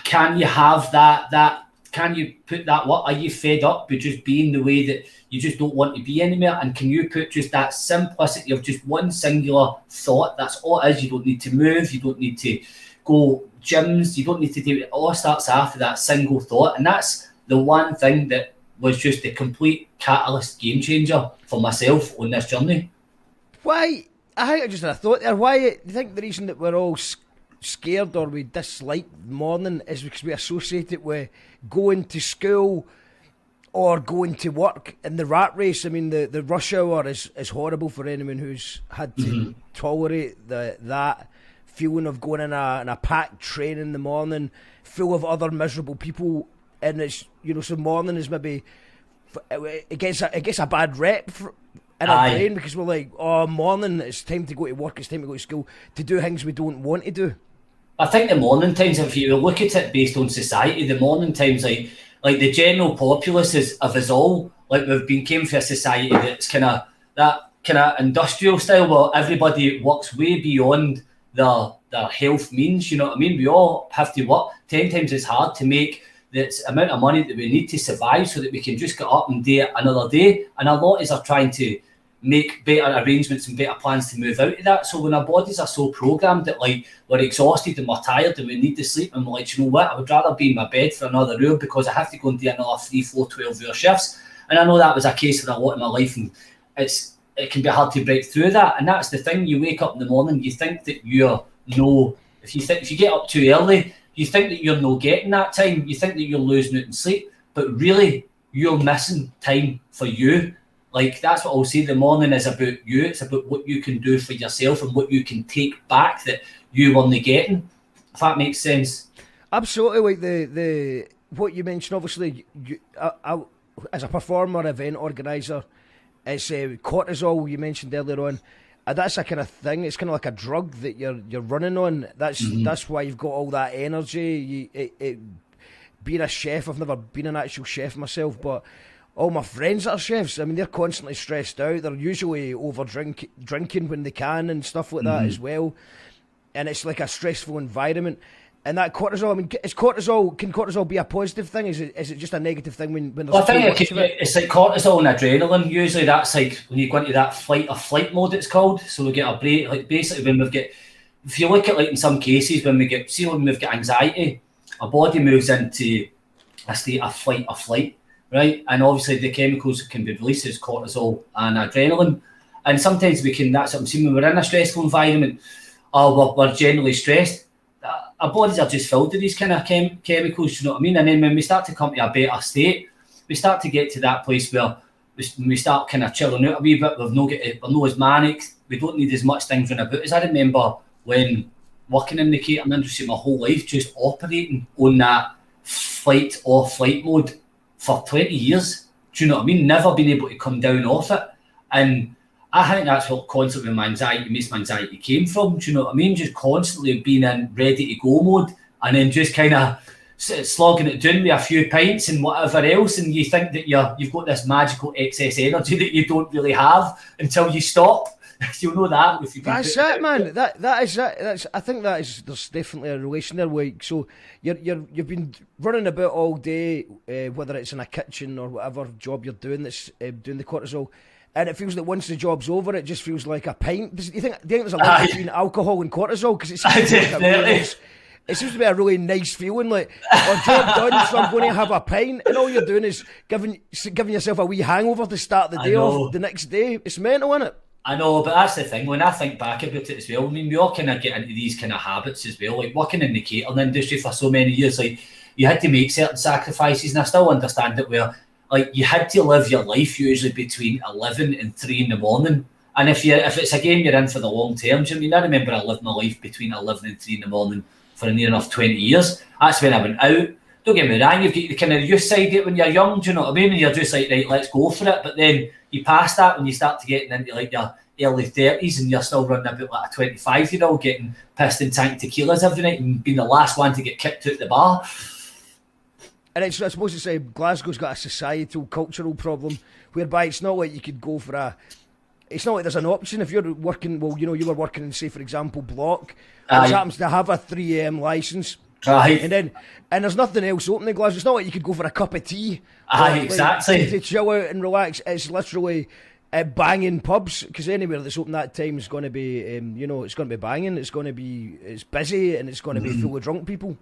can you have that can you put that, what are you fed up with just being the way that you just don't want to be anymore? And can you put just that simplicity of just one singular thought? That's all it is. You don't need to move, you don't need to go gyms, you don't need to do it. It all starts after that single thought. And that's the one thing that was just a complete catalyst game changer for myself on this journey. Why, I think I just had a thought there, why do you think the reason that we're all scared or we dislike the morning is because we associate it with going to school or going to work in the rat race? I mean, the rush hour is horrible for anyone who's had to tolerate that feeling of going in a packed train in the morning full of other miserable people. And it's, you know, so morning is maybe, it gets a bad rep in our brain because we're like, oh, morning, it's time to go to work, it's time to go to school, to do things we don't want to do. I think the morning times, if you look at it based on society, the morning times, like the general populace of us all, like came from a society that's kind of industrial style where everybody works way beyond their health means, you know what I mean? We all have to work 10 times as hard to make the amount of money that we need to survive so that we can just get up and do it another day. And a lot is are trying to make better arrangements and better plans to move out of that. So when our bodies are so programmed that like we're exhausted and we're tired and we need to sleep, and we're like, you know what, I would rather be in my bed for another hour because I have to go and do another 3, 4, 12-hour shifts. And I know that was a case for a lot in my life, and it can be hard to break through that. And that's the thing, you wake up in the morning, you think that you're no if you get up too early, you think that you're not getting that time. You think that you're losing out in sleep, but really you're missing time for you. Like, that's what I'll say. The morning is about you. It's about what you can do for yourself and what you can take back that you weren't getting. If that makes sense. Absolutely. Like the what you mentioned, obviously, I, as a performer, event organizer, it's cortisol you mentioned earlier on. That's a kind of thing. It's kind of like a drug that you're running on. That's why you've got all that energy. Being a chef, I've never been an actual chef myself, but all my friends that are chefs, I mean, they're constantly stressed out. They're usually drinking when they can and stuff like that as well. And it's like a stressful environment. And that cortisol, I mean, can cortisol be a positive thing? Is it just a negative thing when there's well, I too think much of it? It's like cortisol and adrenaline. Usually that's like when you go into that fight or flight mode, it's called. So we get a break, like basically when we've got, if you look at like in some cases when we've got anxiety, our body moves into a state of fight or flight, right? And obviously the chemicals that can be released is cortisol and adrenaline. And sometimes that's what I'm seeing when we're in a stressful environment, or we're generally stressed. Our bodies are just filled with these kind of chemicals, you know what I mean? And then when we start to come to a better state, we start to get to that place where we start kind of chilling out a wee bit. We're not as manic. We don't need as much things running about. As I remember when working in the catering industry my whole life, just operating on that fight or flight mode for 20 years. Do you know what I mean? Never been able to come down off it. And I think that's what constantly my anxiety came from. Do you know what I mean? Just constantly being in ready to go mode and then just kind of slogging it down with a few pints and whatever else. And you think that you've got this magical excess energy that you don't really have until you stop. You'll know that if you. That's it, man. That is it. I think there's definitely a relation there. Like, so you've been running about all day, whether it's in a kitchen or whatever job you're doing that's doing the cortisol. And it feels like once the job's over, it just feels like a pint. Do you think there's a link between alcohol and cortisol? Because it seems to be a really nice feeling. Like, job done, so I'm going to have a pint, and all you're doing is giving yourself a wee hangover to start the day off the next day. It's mental, isn't it? I know, but that's the thing. When I think back about it as well, I mean, we all kind of get into these kind of habits as well. Like working in the catering industry for so many years, like you had to make certain sacrifices, and I still understand it where. Like you had to live your life usually between 11 and 3 in the morning. And if it's a game you're in for the long term, I mean, I remember I lived my life between 11 and 3 in the morning for near enough 20 years. That's when I went out. Don't get me wrong, you've got the kind of youth side it when you're young, do you know what I mean? And you're just like, right, let's go for it. But then you pass that when you start to get into like your early 30s and you're still running about like a 25-year-old getting pissed in tank tequilas every night and being the last one to get kicked out the bar. And I suppose to say Glasgow's got a societal, cultural problem whereby it's not like you could go for it's not like there's an option if you're working, well, you know, you were working in, say, for example, Block, which happens to have a 3 AM licence. Right. And there's nothing else open in Glasgow. It's not like you could go for a cup of tea. Exactly. To chill out and relax. It's literally banging pubs, because anywhere that's open that time is going to be, it's going to be banging, it's busy, and it's going to be full of drunk people.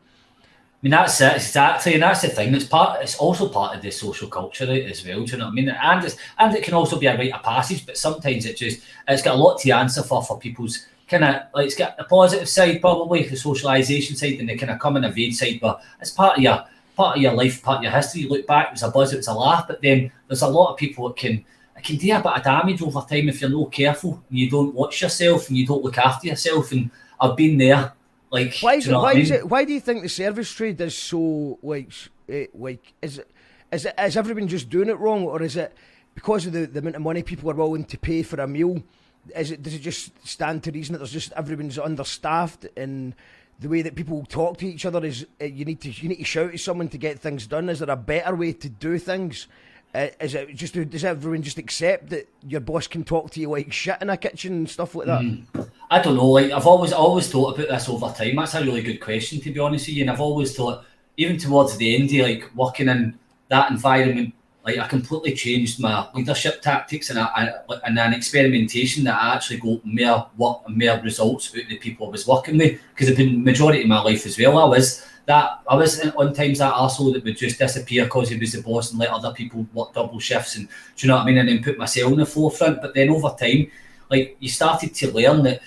I mean, that's it, exactly, and that's the thing. It's also part of the social culture as well. Do you know what I mean? And it can also be a rite of passage, but sometimes it's got a lot to answer for people's kind of like, it's got a positive side probably, the socialisation side, and the kind of come and evade side. But it's part of your life, part of your history. You look back, it was a buzz, it was a laugh, but then there's a lot of people that can do a bit of damage over time if you're not careful and you don't watch yourself and you don't look after yourself. And I've been there. Like, why do you think the service trade is so is everyone just doing it wrong, or is it because of the amount of money people are willing to pay for a meal? Does it just stand to reason that there's just everyone's understaffed, and the way that people talk to each other is you need to shout at someone to get things done? Is there a better way to do things? Does everyone just accept that your boss can talk to you like shit in a kitchen and stuff like that? I don't know. Like, I've always thought about this over time. That's a really good question, to be honest with you. And I've always thought, even towards the end, like working in that environment, like I completely changed my leadership tactics and an experimentation that I actually got more work and more results out of the people I was working with. Because I've been majority of my life as well, I was on times that arsehole that would just disappear because he was the boss and let other people work double shifts, and do you know what I mean? And then put myself in the forefront. But then over time, like, you started to learn that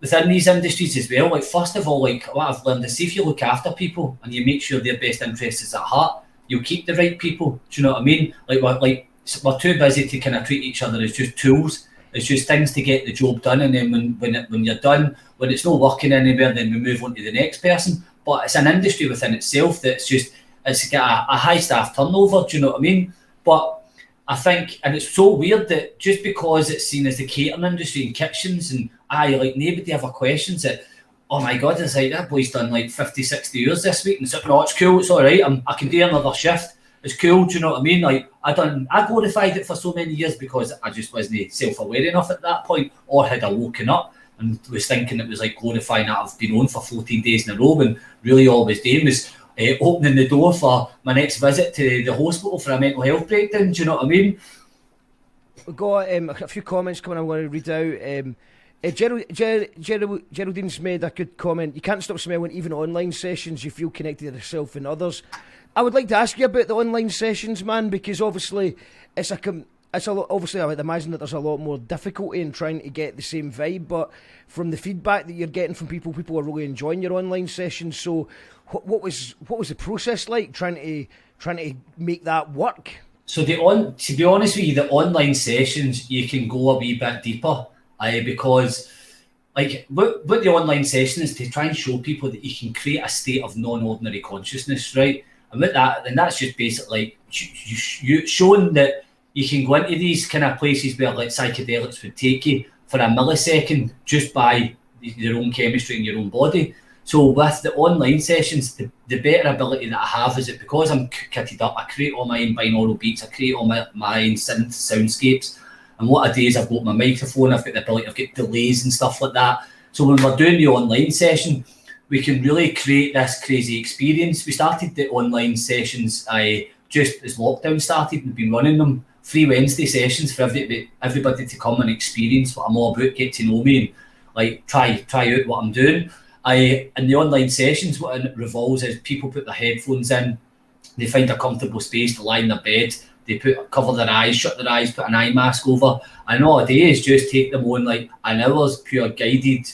within these industries as well, like first of all, like what I've learned is, if you look after people and you make sure their best interest is at heart, you'll keep the right people. Do you know what I mean? Like we're too busy to kind of treat each other as just tools. It's just things to get the job done, and then when you're done, when it's not working anywhere, then we move on to the next person. But it's an industry within itself that's it's got a high staff turnover. Do you know what I mean? But I think, and it's so weird that just because it's seen as the catering industry and kitchens, and like nobody ever questions it. Oh my God, it's like that boy's done like 50, 60 years this week, and so no, it's cool, it's all right. I can do another shift. It's cool, do you know what I mean? Like I glorified it for so many years because I just wasn't self-aware enough at that point, or had I woken up and was thinking it was like glorifying that I've been on for 14 days in a row, and really all I was doing was opening the door for my next visit to the hospital for a mental health breakdown. Do you know what I mean? We've got a few comments coming I want to read out. Geraldine's made a good comment. You can't stop smelling even online sessions. You feel connected to yourself and others. I would like to ask you about the online sessions, man, because obviously obviously I would imagine that there's a lot more difficulty in trying to get the same vibe, but from the feedback that you're getting from people are really enjoying your online sessions. So what was the process like trying to make that work? So to be honest with you, the online sessions, you can go a wee bit deeper, because like what the online session is to try and show people that you can create a state of non-ordinary consciousness, right? And with that, then that's just basically you showing that you can go into these kind of places where like psychedelics would take you for a millisecond just by your own chemistry in your own body. So with the online sessions, the better ability that I have is that because I'm kitted up, I create all my own binaural beats, I create all my own soundscapes. And what I do is I've got my microphone, I've got the ability, I've got delays and stuff like that. So when we're doing the online session, we can really create this crazy experience. We started the online sessions just as lockdown started, and been running them free Wednesday sessions for everybody to come and experience what I'm all about, get to know me, and like try out what I'm doing. In the online sessions, what it revolves is people put their headphones in, they find a comfortable space to lie in their bed, they cover their eyes, shut their eyes, put an eye mask over, and all I do is just take them on like an hour's pure guided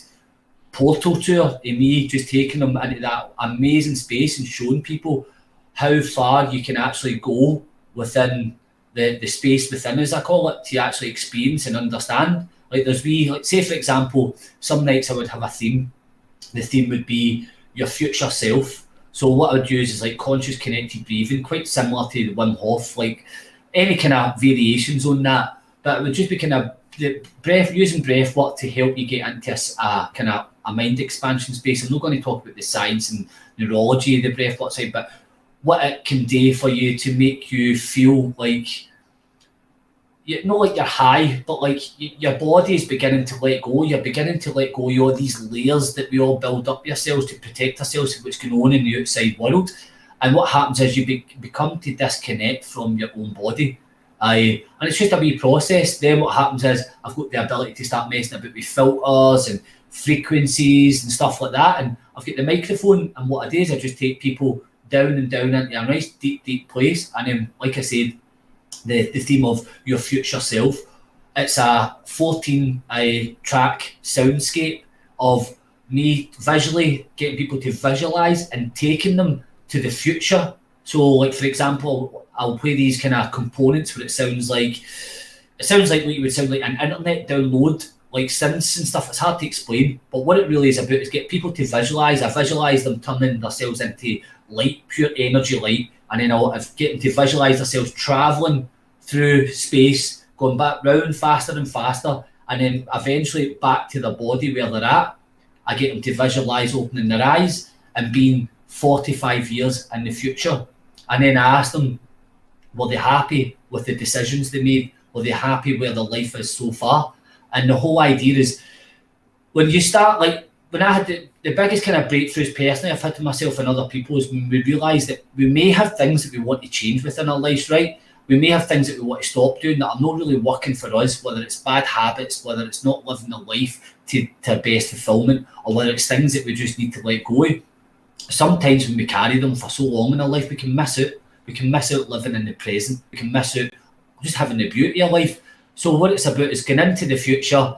portal tour of me, just taking them into that amazing space and showing people how far you can actually go within the space within, as I call it, to actually experience and understand. Like say for example, some nights I would have a theme. The theme would be your future self. So what I would use is like conscious connected breathing, quite similar to the Wim Hof, like any kind of variations on that. But it would just be kind of using breath work to help you get into a kind of a mind expansion space. I'm not going to talk about the science and neurology of the breath work side, but what it can do for you to make you feel like, not like you're high, but like your body is beginning to let go. You're beginning to let go of all these layers that we all build up yourselves to protect ourselves from what's going on in the outside world. And what happens is you become to disconnect from your own body. And it's just a wee process. Then what happens is I've got the ability to start messing about with filters and frequencies and stuff like that. And I've got the microphone, and what I do is I just take people down and down into a nice deep place. And then, like I said, the theme of your future self, it's a 14 track soundscape of me visually getting people to visualize and taking them to the future. So like for example, I'll play these kind of components where it sounds like what you would sound like an internet download, like synths and stuff. It's hard to explain, but what it really is about is get people to visualize. I visualize them turning themselves into light, pure energy light, and then I'll get them to visualize themselves traveling through space, going back round faster and faster, and then eventually back to their body where they're at. I get them to visualize opening their eyes and being 45 years in the future. And then I ask them, were they happy with the decisions they made? Were they happy where their life is so far? And the whole idea is, when you start, like when I had the biggest kind of breakthroughs personally I've had to myself and other people, is when we realise that we may have things that we want to change within our lives, right? We may have things that we want to stop doing that are not really working for us, whether it's bad habits, whether it's not living the life to best fulfillment, or whether it's things that we just need to let go of. Sometimes when we carry them for so long in our life, we can miss out. We can miss out living in the present. We can miss out just having the beauty of life. So what it's about is going into the future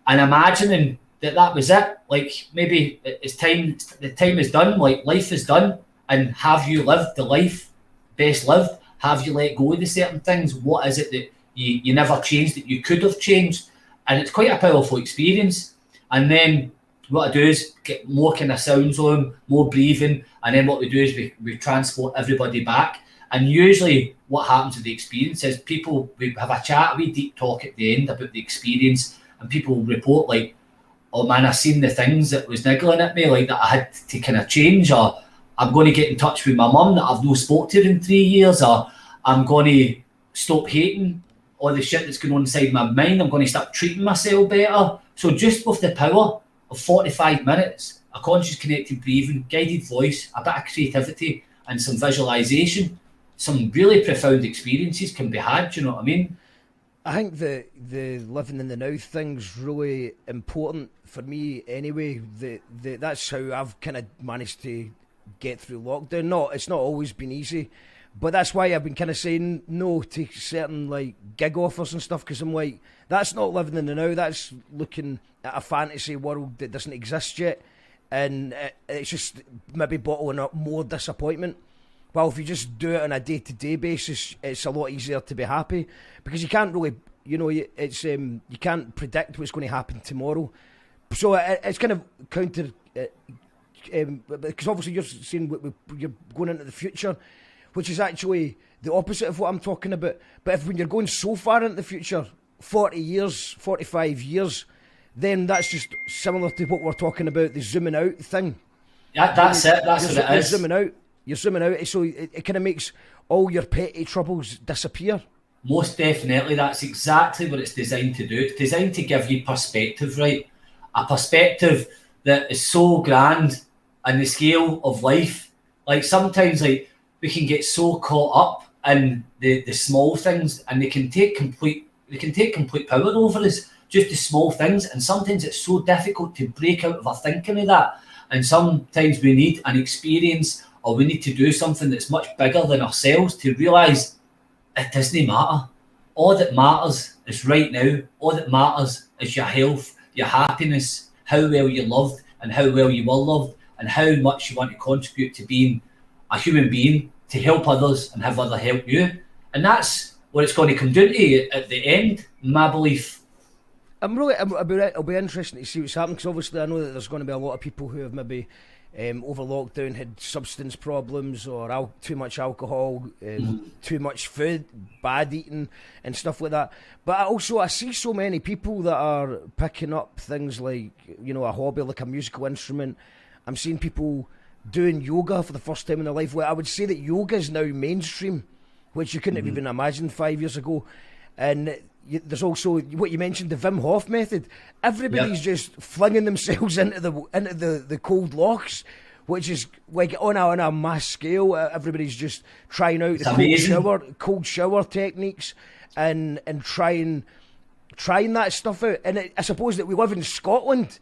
and imagining that was it. Like maybe it's time. The time is done. Like life is done. And have you lived the life best lived? Have you let go of the certain things? What is it that you never changed that you could have changed? And it's quite a powerful experience. And then what I do is get more kind of sounds on, more breathing, and then what we do is we transport everybody back. And usually what happens with the experience is we have a chat, a wee deep talk at the end about the experience, and people report like, oh man, I seen the things that was niggling at me, like that I had to kind of change, or I'm going to get in touch with my mum that I've no spoke to in 3 years, or I'm going to stop hating all the shit that's going on inside my mind. I'm going to start treating myself better. So just with the power of 45 minutes, a conscious connected breathing, guided voice, a bit of creativity and some visualization, some really profound experiences can be had, do you know what I mean? I think the living in the now thing's really important for me anyway. That's how I've kind of managed to get through lockdown. It's not always been easy, but that's why I've been kind of saying no to certain like gig offers and stuff, because I'm like, that's not living in the now, that's looking at a fantasy world that doesn't exist yet, and it's just maybe bottling up more disappointment. Well, if you just do it on a day-to-day basis, it's a lot easier to be happy, because you can't really, you can't predict what's going to happen tomorrow. So it's kind of counter, because obviously you're saying you're going into the future, which is actually the opposite of what I'm talking about. But when you're going so far into the future, 40 years, 45 years, then that's just similar to what we're talking about, the zooming out thing. Yeah, that's it. That's what it is. You're zooming out, so it kind of makes all your petty troubles disappear. Most definitely, that's exactly what it's designed to do. It's designed to give you perspective, right? A perspective that is so grand on the scale of life. Like sometimes, like we can get so caught up in the small things, and they can take complete power over us. Just the small things, and sometimes it's so difficult to break out of our thinking of that. And sometimes we need an experience, or we need to do something that's much bigger than ourselves to realise it doesn't matter. All that matters is right now. All that matters is your health, your happiness, how well you're loved and how well you were loved, and how much you want to contribute to being a human being, to help others and have others help you. And that's what it's going to come down to at the end, my belief. It'll be interesting to see what's happening, because obviously I know that there's going to be a lot of people who have maybe over lockdown had substance problems, or too much alcohol, too much food, bad eating and stuff like that. But I see so many people that are picking up things like, a hobby, like a musical instrument. I'm seeing people doing yoga for the first time in their life. Well, I would say that yoga is now mainstream, which you couldn't have even imagined 5 years ago. And there's also what you mentioned, the Wim Hof method. Everybody's just flinging themselves into the cold lochs, which is like on a mass scale. Everybody's just trying out the cold shower techniques and trying that stuff out. And I suppose that we live in Scotland,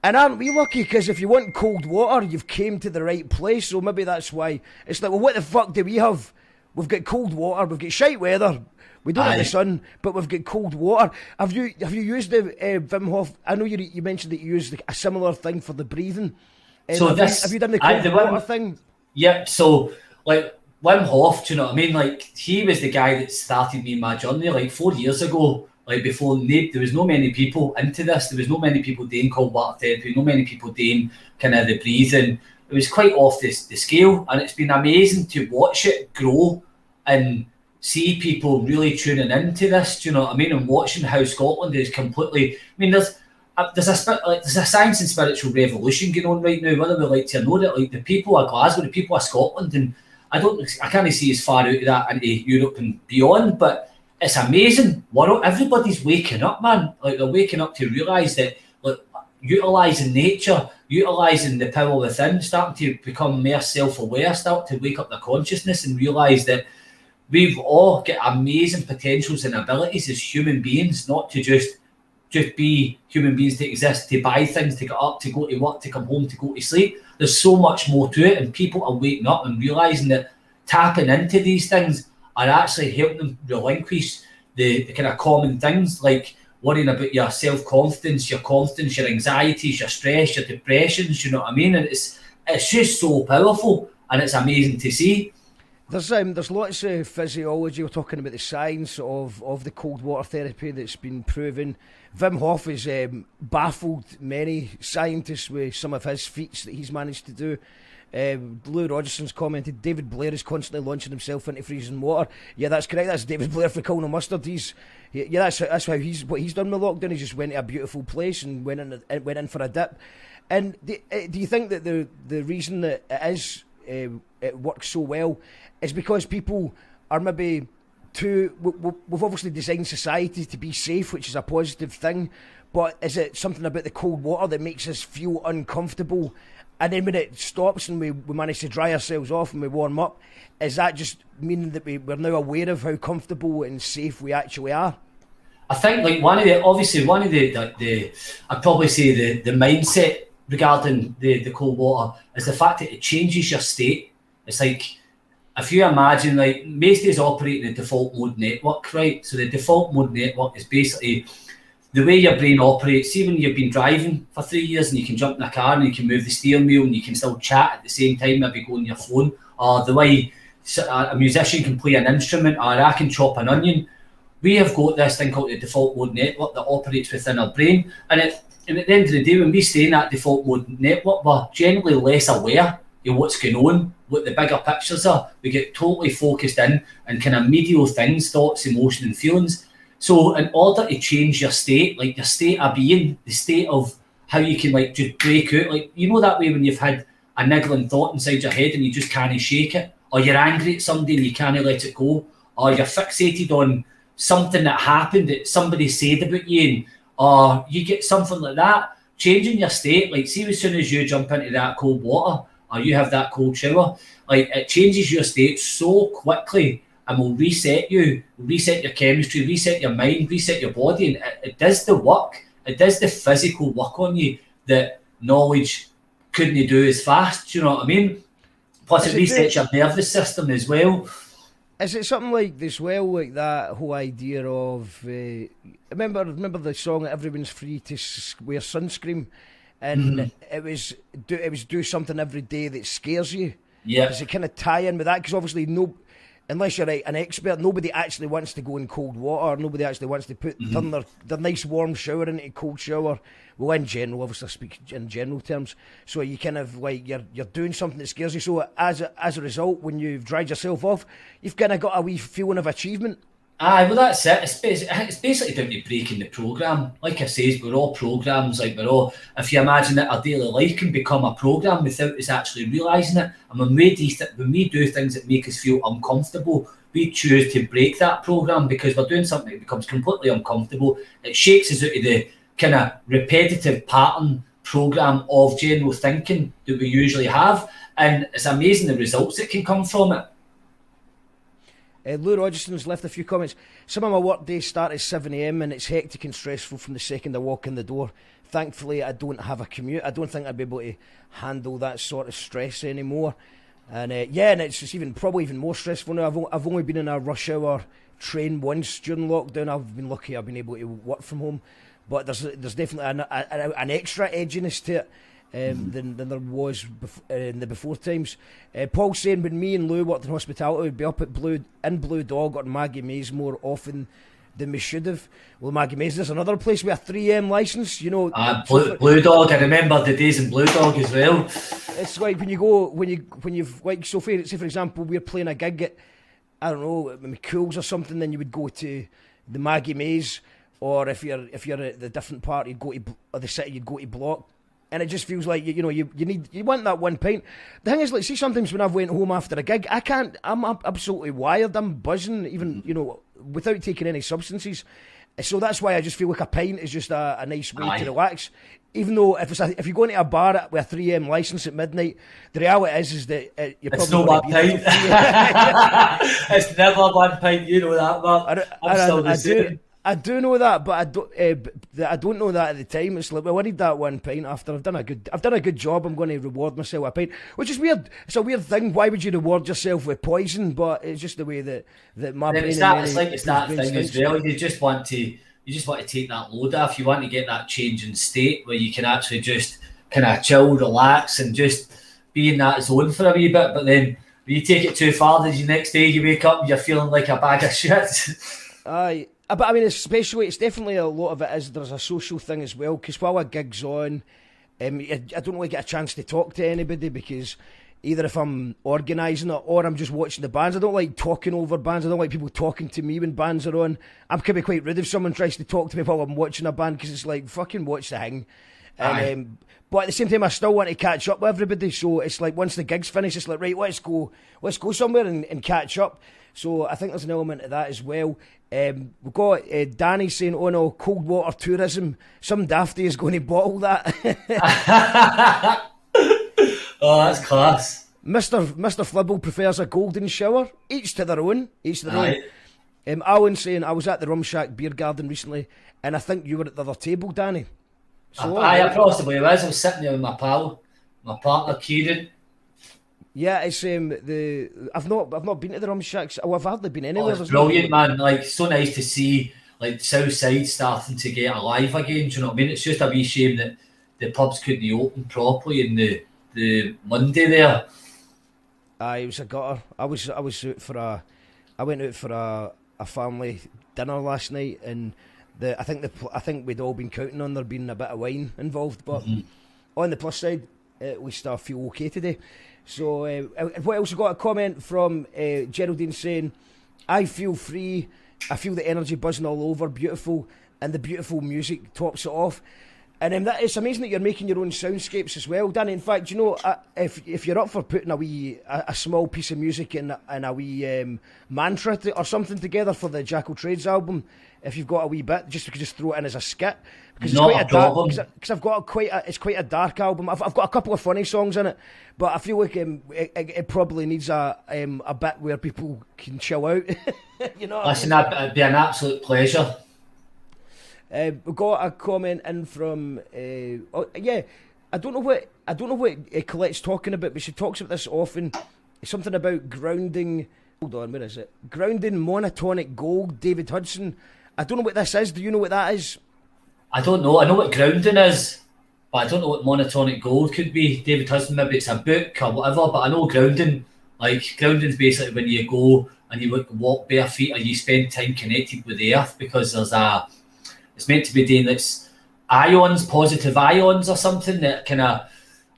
and aren't we lucky? Because if you want cold water, you've came to the right place. So maybe that's why it's like, well, what the fuck do we have? We've got cold water, we've got shite weather. We don't have the sun, but we've got cold water. Have you used the Wim Hof? I know you mentioned that you used a similar thing for the breathing. Have you done the cold water thing? Yep. So like Wim Hof, do you know what I mean? Like he was the guy that started me in my journey like 4 years ago. Like before there was no many people into this. There was no many people doing cold water therapy. No many people doing kind of the breathing. It was quite off the scale, and it's been amazing to watch it grow and see people really tuning into this, do you know what I mean? And watching how Scotland is completely. I mean, there's a science and spiritual revolution going on right now, whether we like to or not. Like the people of Glasgow, the people of Scotland, and I can't see as far out of that into Europe and beyond, but it's amazing. Everybody's waking up, man. Like they're waking up to realise that, like, utilising nature, utilising the power within, starting to become more self-aware, start to wake up their consciousness and realise that we've all got amazing potentials and abilities as human beings, not to just be human beings to exist, to buy things, to get up, to go to work, to come home, to go to sleep. There's so much more to it, and people are waking up and realising that tapping into these things are actually helping them relinquish the kind of common things like worrying about your self-confidence, your confidence, your anxieties, your stress, your depressions, you know what I mean? And it's just so powerful, and it's amazing to see. There's lots of physiology. We're talking about the science of the cold water therapy that's been proven. Wim Hof has baffled many scientists with some of his feats that he's managed to do. Lou Rogerson's commented, David Blair is constantly launching himself into freezing water. Yeah, that's correct. That's David Blair for Colonel Mustard. That's how what he's done with lockdown. He just went to a beautiful place and went in for a dip. And do you think that the reason that it works so well is because people are maybe we've obviously designed society to be safe, which is a positive thing, but is it something about the cold water that makes us feel uncomfortable? And then when it stops and we manage to dry ourselves off and we warm up, is that just meaning that we're now aware of how comfortable and safe we actually are? I think like one of the I'd probably say the mindset regarding the cold water is the fact that it changes your state. It's like, if you imagine, like, Mace is operating a default mode network, right? So the default mode network is basically the way your brain operates. See, when you've been driving for 3 years and you can jump in a car and you can move the steering wheel and you can still chat at the same time, maybe go on your phone, or the way a musician can play an instrument, or I can chop an onion. We have got this thing called the default mode network that operates within our brain, and at the end of the day, when we stay in that default mode network, we're generally less aware of what's going on, what the bigger pictures are. We get totally focused in and kind of medial things, thoughts, emotion and feelings. So in order to change your state, like your state of being, the state of how you can like just break out, like, you know, that way when you've had a niggling thought inside your head and you just can't shake it, or you're angry at somebody and you can't let it go, or you're fixated on something that happened that somebody said about you, or you get something like that, changing your state, like, see, as soon as you jump into that cold water or you have that cold shower, like, it changes your state so quickly and will reset you, reset your chemistry, reset your mind, reset your body, and it does the work. It does the physical work on you that knowledge couldn't do as fast, you know what I mean? Plus it resets your nervous system as well. Is it something like this? Well, like that whole idea of remember the song "Everyone's Free to Wear Sunscreen," and it was do something every day that scares you. Yeah, does it kind of tie in with that? Because obviously, unless you're an expert, nobody actually wants to go in cold water. Nobody actually wants to turn their nice warm shower into a cold shower. Well, in general, obviously, I speak in general terms. So you kind of like you're doing something that scares you. So as a result, when you've dried yourself off, you've kind of got a wee feeling of achievement. Aye, well, that's it. It's basically down to breaking the programme. Like I says, we're all programmes. Like, we're all, if you imagine that our daily life can become a programme without us actually realising it. And when we do things that make us feel uncomfortable, we choose to break that programme because we're doing something that becomes completely uncomfortable. It shakes us out of the kind of repetitive pattern programme of general thinking that we usually have. And it's amazing the results that can come from it. Lou Rogerson's left a few comments. Some of my work days start at 7 a.m. and it's hectic and stressful from the second I walk in the door. Thankfully, I don't have a commute. I don't think I'd be able to handle that sort of stress anymore. And and it's just probably even more stressful now. I've only been in a rush hour train once during lockdown. I've been lucky I've been able to work from home. But there's definitely an extra edginess to it. Than there was in the before times. Paul saying when me and Lou worked in hospitality, we'd be up at Blue Dog or Maggie Mays more often than we should have. Well, Maggie Mays, there's another place with a 3M licence, you know. Blue Dog, I remember the days in Blue Dog as well. It's like when you've like, so say for example, we're playing a gig at, I don't know, McCool's or something, then you would go to the Maggie Mays, or if you're at the different part, you'd go to the city, you'd go to Block. And it just feels like you want that one pint. The thing is, like, see, sometimes when I've went home after a gig, I'm absolutely wired. I'm buzzing, even without taking any substances. So that's why I just feel like a pint is just a nice way to relax. Even though if you go into a bar with a 3M licence at midnight, the reality is that you're probably not one pint. It's never one pint. You know that, man. I'm still the same. I do know that, but I don't know that at the time. It's like, well, I need that one pint after I've done a good job. I'm going to reward myself a pint, which is weird. It's a weird thing. Why would you reward yourself with poison? But it's just the way that my brain. It's that thing as well. You just want to you just want to take that load off. You want to get that change in state where you can actually just kind of chill, relax, and just be in that zone for a wee bit. But then when you take it too far, the next day you wake up and you're feeling like a bag of shit. Aye. But I mean, especially, it's definitely a lot of it is there's a social thing as well, because while a gig's on, I don't really get a chance to talk to anybody, because either if I'm organising it or I'm just watching the bands. I don't like talking over bands. I don't like people talking to me when bands are on. I'm can be quite rude if someone tries to talk to me while I'm watching a band, because it's like, fucking watch the thing. And, but at the same time, I still want to catch up with everybody. So it's like once the gig's finished, it's like, right, let's go somewhere and catch up. So I think there's an element of that as well. We've got Danny saying, oh no, cold water tourism. Some dafty is going to bottle that. Oh, that's class. Mr. Flibble prefers a golden shower. Each to their own. Alan saying, I was at the Rum Shack Beer Garden recently, and I think you were at the other table, Danny. So, I possibly was. I was sitting there with my pal, my partner Kieran. Yeah, it's I've not been to the Rum Shacks. Oh, I've hardly been anywhere. It's brilliant, man. Like, so nice to see like South Side starting to get alive again. Do you know what I mean? It's just a wee shame that the pubs couldn't open properly in the Monday there. It was a gutter. I went out for a family dinner last night, and I think we'd all been counting on there being a bit of wine involved. But on the plus side, at least I feel okay today. So what else? We got a comment from Geraldine saying, I feel free. I feel the energy buzzing all over. Beautiful, and the beautiful music tops it off. And it's amazing that you're making your own soundscapes as well, Danny. In fact, you know, if you're up for putting a small piece of music and a wee mantra or something together for the Jackal Trades album, if you've got a wee bit, just throw it in as a skit, because it's quite a dark album. I've got a couple of funny songs in it, but I feel like it probably needs a bit where people can chill out. You know. Listen, that'd be an absolute pleasure. We got a comment in from I don't know what Colette's talking about, but she talks about this often. Something about grounding. Hold on, where is it? Grounding monotonic gold. David Hudson. I don't know what this is. Do you know what that is? I don't know. I know what grounding is, but I don't know what monotonic gold could be. David Hudson, maybe it's a book or whatever. But I know grounding. Like, grounding's basically when you go and you walk bare feet, or you spend time connected with the earth, because it's meant to be doing this ions, positive ions or something that kind of,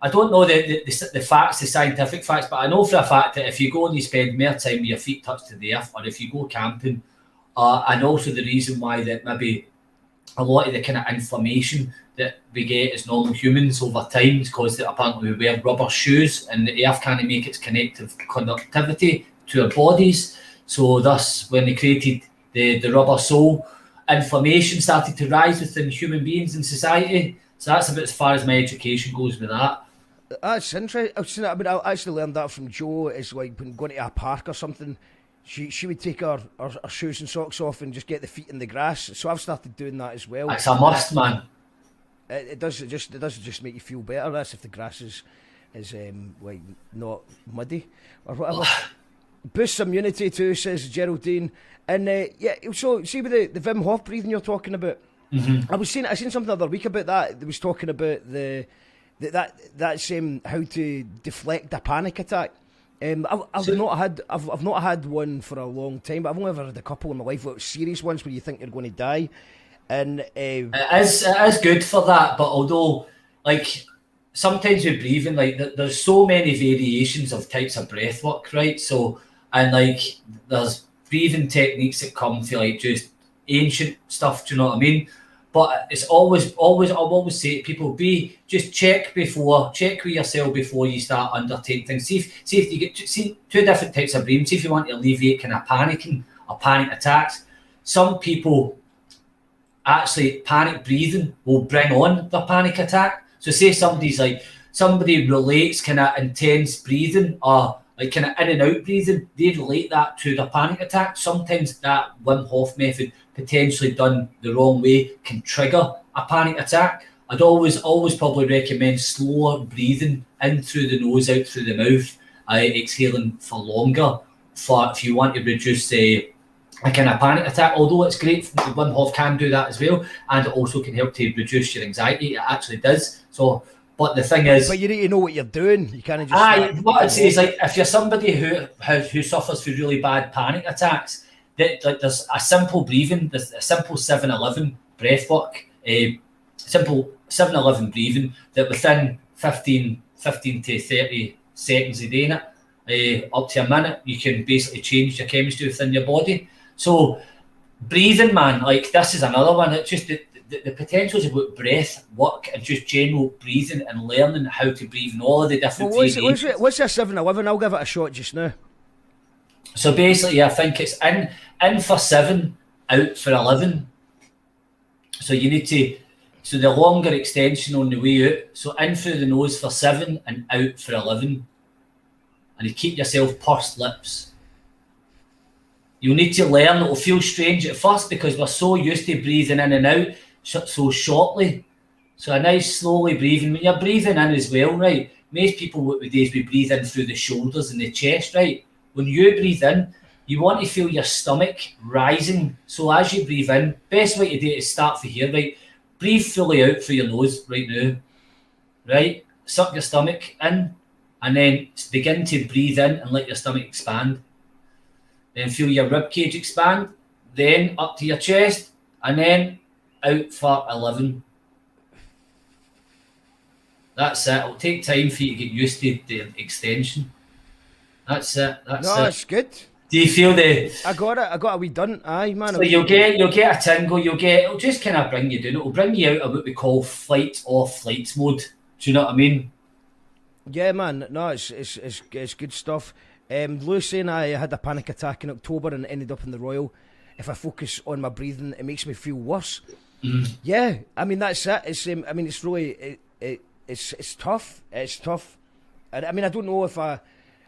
I don't know the facts, the scientific facts, but I know for a fact that if you go and you spend more time with your feet touched to the earth, or if you go camping, and also the reason why that maybe a lot of the kind of inflammation that we get as normal humans over time is because that apparently we wear rubber shoes and the earth can't make its conductivity to our bodies. So thus, when they created the rubber sole, inflammation started to rise within human beings in society. So that's about as far as my education goes with that. That's interesting. I mean, I actually learned that from Jo. Is like when going to a park or something, she would take her shoes and socks off and just get the feet in the grass. So I've started doing that as well. It's a must, man. It does just make you feel better. That's if the grass is like not muddy or whatever. Boosts immunity too, says Geraldine. And so see with the Wim Hof breathing you're talking about. Mm-hmm. I seen something the other week about that. They was talking about that's how to deflect a panic attack. I've not had one for a long time, but I've only ever had a couple in my life, like serious ones where you think you're going to die. And it is good for that, but although like sometimes with breathing, like there's so many variations of types of breath work, right? So and like there's breathing techniques that come from like just ancient stuff, do you know what I mean? But it's always I'll always say to people, just check with yourself before you start undertaking things. See if you get two different types of breathing. See if you want to alleviate kind of panicking or panic attacks. Some people actually panic breathing will bring on the panic attack. So say somebody relates kind of intense breathing or like kind of in and out breathing, they relate that to the panic attack. Sometimes that Wim Hof method, potentially done the wrong way, can trigger a panic attack. I'd always probably recommend slower breathing in through the nose, out through the mouth, exhaling for longer, for if you want to reduce a kind of panic attack, although it's great, Wim Hof can do that as well, and it also can help to reduce your anxiety. It actually does. So, but the thing is, but you need to know what you're doing. You can't just. What I'd say is, like, if you're somebody who suffers from really bad panic attacks, like there's a simple breathing, there's a simple 7-11 breath work, simple 7-11 breathing that within 15 to 30 seconds a day in it, up to a minute, you can basically change your chemistry within your body. So breathing, man, like this is another one. It's just the potentials about breath work and just general breathing and learning how to breathe and all of the different variations. What's your 7-11? I'll give it a shot just now. So basically, I think it's in for 7, out for 11. So you need to, so the longer extension on the way out. So in through the nose for 7 and out for 11. And you keep yourself pursed lips. You'll need to learn. It'll feel strange at first because we're so used to breathing in and out so shortly. So a nice slowly breathing. When you're breathing in as well, right? Most people nowadays we breathe in through the shoulders and the chest, right? When you breathe in, you want to feel your stomach rising. So as you breathe in, best way to do it is start from here, right? Breathe fully out through your nose right now, right? Suck your stomach in and then begin to breathe in and let your stomach expand. Then feel your rib cage expand, then up to your chest, and then out for 11. That's it. It'll take time for you to get used to the extension. That's it. It's good. Do you feel the? I got it. I got a wee done. Aye, man. So you'll get a tingle. It'll just kind of bring you down. It'll bring you out of what we call flight mode. Do you know what I mean? Yeah, man. No, it's good stuff. Lewis saying I had a panic attack in October and ended up in the Royal. If I focus on my breathing, it makes me feel worse. Yeah, I mean that's it. It's I mean it's really it's tough. It's tough. I mean I don't know if I've,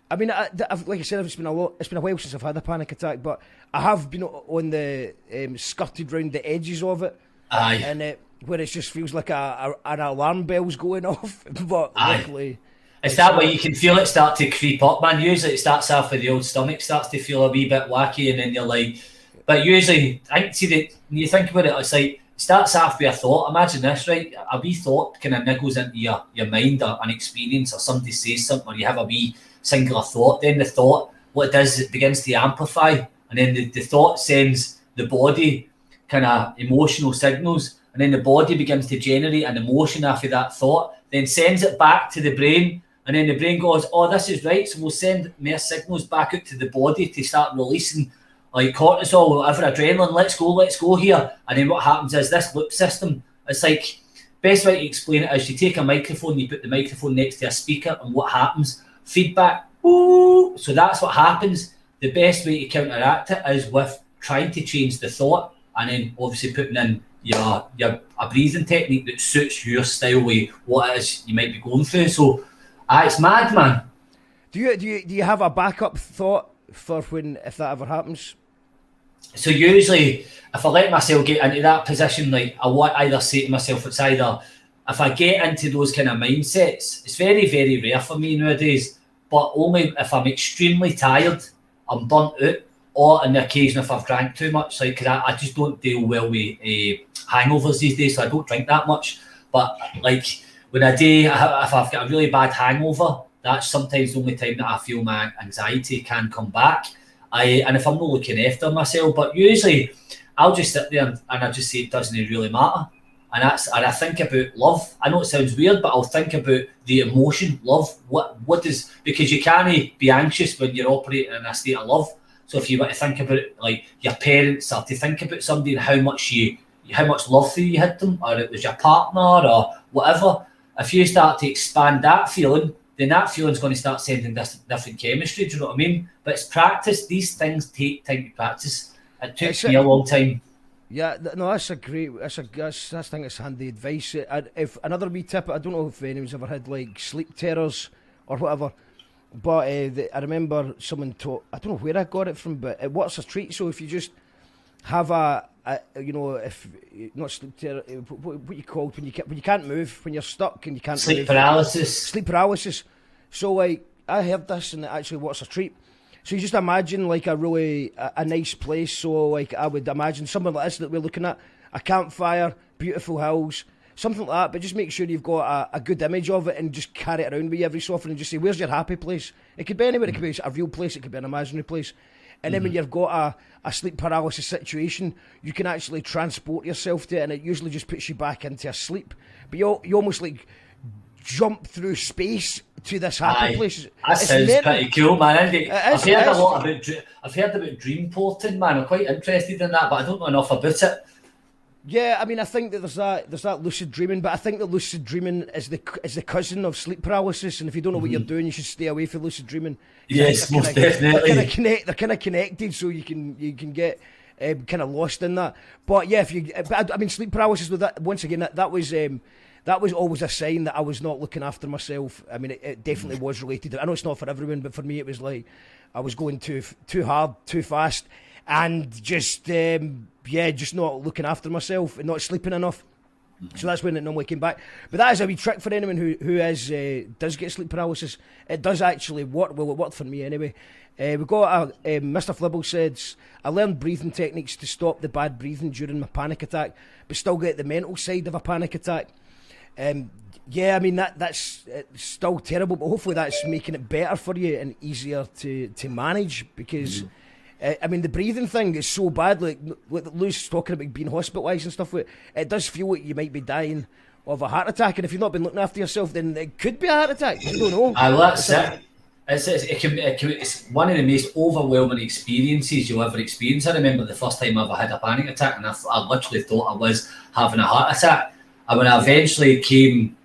like I said, it's been a while since I've had a panic attack, but I have been on the skirted round the edges of it. Aye. And where it just feels like an alarm bell's going off. But luckily. It's that way you can feel it start to creep up, man. Usually it starts off with the old stomach, starts to feel a wee bit wacky, and then you're like, but usually, I see that when you think about it, it's like, it starts off with a thought. Imagine this, right? A wee thought kind of niggles into your mind or an experience, or somebody says something, or you have a wee singular thought. Then the thought, what it does is it begins to amplify, and then the thought sends the body kind of emotional signals, and then the body begins to generate an emotion after that thought, then sends it back to the brain. And then the brain goes, oh, this is right. So we'll send more signals back out to the body to start releasing like cortisol or whatever, adrenaline. Let's go here. And then what happens is this loop system. It's like, best way to explain it is you take a microphone, you put the microphone next to a speaker, and what happens? Feedback. Ooh. So that's what happens. The best way to counteract it is with trying to change the thought, and then obviously putting in a breathing technique that suits your style with what it is you might be going through. So it's mad, man. Do you have a backup thought for if that ever happens? So usually, if I let myself get into that position, like I want either say to myself, it's either if I get into those kind of mindsets, it's very, very rare for me nowadays, but only if I'm extremely tired, I'm burnt out, or on the occasion if I've drank too much, like because I just don't deal well with hangovers these days, so I don't drink that much. But like when if I've got a really bad hangover, that's sometimes the only time that I feel my anxiety can come back. And if I'm not looking after myself, but usually I'll just sit there and I just say it doesn't really matter. And I think about love. I know it sounds weird, but I'll think about the emotion, love. What does, because you can't be anxious when you're operating in a state of love. So if you want to think about it, like your parents, or to think about somebody and how much love for you had them, or it was your partner or whatever. If you start to expand that feeling, then that feeling's going to start sending this different chemistry. Do you know what I mean? But it's practice. These things take time to practice. It took me a long time. Yeah, no, I think it's handy advice. If another wee tip, I don't know if anyone's ever had like sleep terrors or whatever, but I remember someone taught, I don't know where I got it from, but it works a treat. So if you just have if not sleep terror, what you called when you can't move, when you're stuck and you can't sleep move. paralysis. Sleep paralysis. So like I heard this and it actually works a treat. So you just imagine like a really a nice place. So like I would imagine somewhere like this that we're looking at, a campfire, beautiful hills, something like that. But just make sure you've got a good image of it and just carry it around with you every so often and just say, where's your happy place? It could be anywhere. It could be a real place. It could be an imaginary place. And then when you've got a sleep paralysis situation, you can actually transport yourself to it, and it usually just puts you back into a sleep. But you almost like jump through space to this happy place. That sounds pretty cool, man. I've heard about dream porting, man. I'm quite interested in that, but I don't know enough about it. Yeah, I mean, I think that there's that lucid dreaming, but I think that lucid dreaming is the cousin of sleep paralysis, and if you don't know what you're doing, you should stay away from lucid dreaming. Yes, most definitely. They're kind of connected, so you can get kind of lost in that. But yeah, I mean, sleep paralysis with that. Once again, that was always a sign that I was not looking after myself. I mean, it definitely was related. I know it's not for everyone, but for me, it was like I was going too hard, too fast, and just not looking after myself and not sleeping enough. So that's when it normally came back. But that is a wee trick for anyone who does get sleep paralysis. It does actually work. Well, it worked for me anyway. We've got Mr. Flibble says, I learned breathing techniques to stop the bad breathing during my panic attack, but still get the mental side of a panic attack. Yeah, I mean, that's still terrible, but hopefully that's making it better for you and easier to manage, because... I mean, the breathing thing is so bad. Like Lou's talking about being hospitalised and stuff. It does feel like you might be dying of a heart attack, and if you've not been looking after yourself, then it could be a heart attack. You don't know. That's it. It's one of the most overwhelming experiences you'll ever experience. I remember the first time I ever had a panic attack, and I literally thought I was having a heart attack. And when I eventually came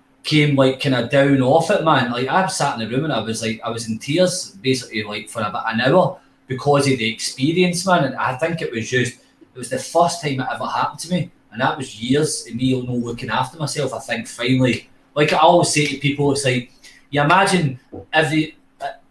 like kind of down off it, man, like I sat in the room and I was in tears basically like for about an hour, because of the experience, man. And I think it was the first time it ever happened to me, and that was years of me not looking after myself. I think finally, like I always say to people, it's like, you imagine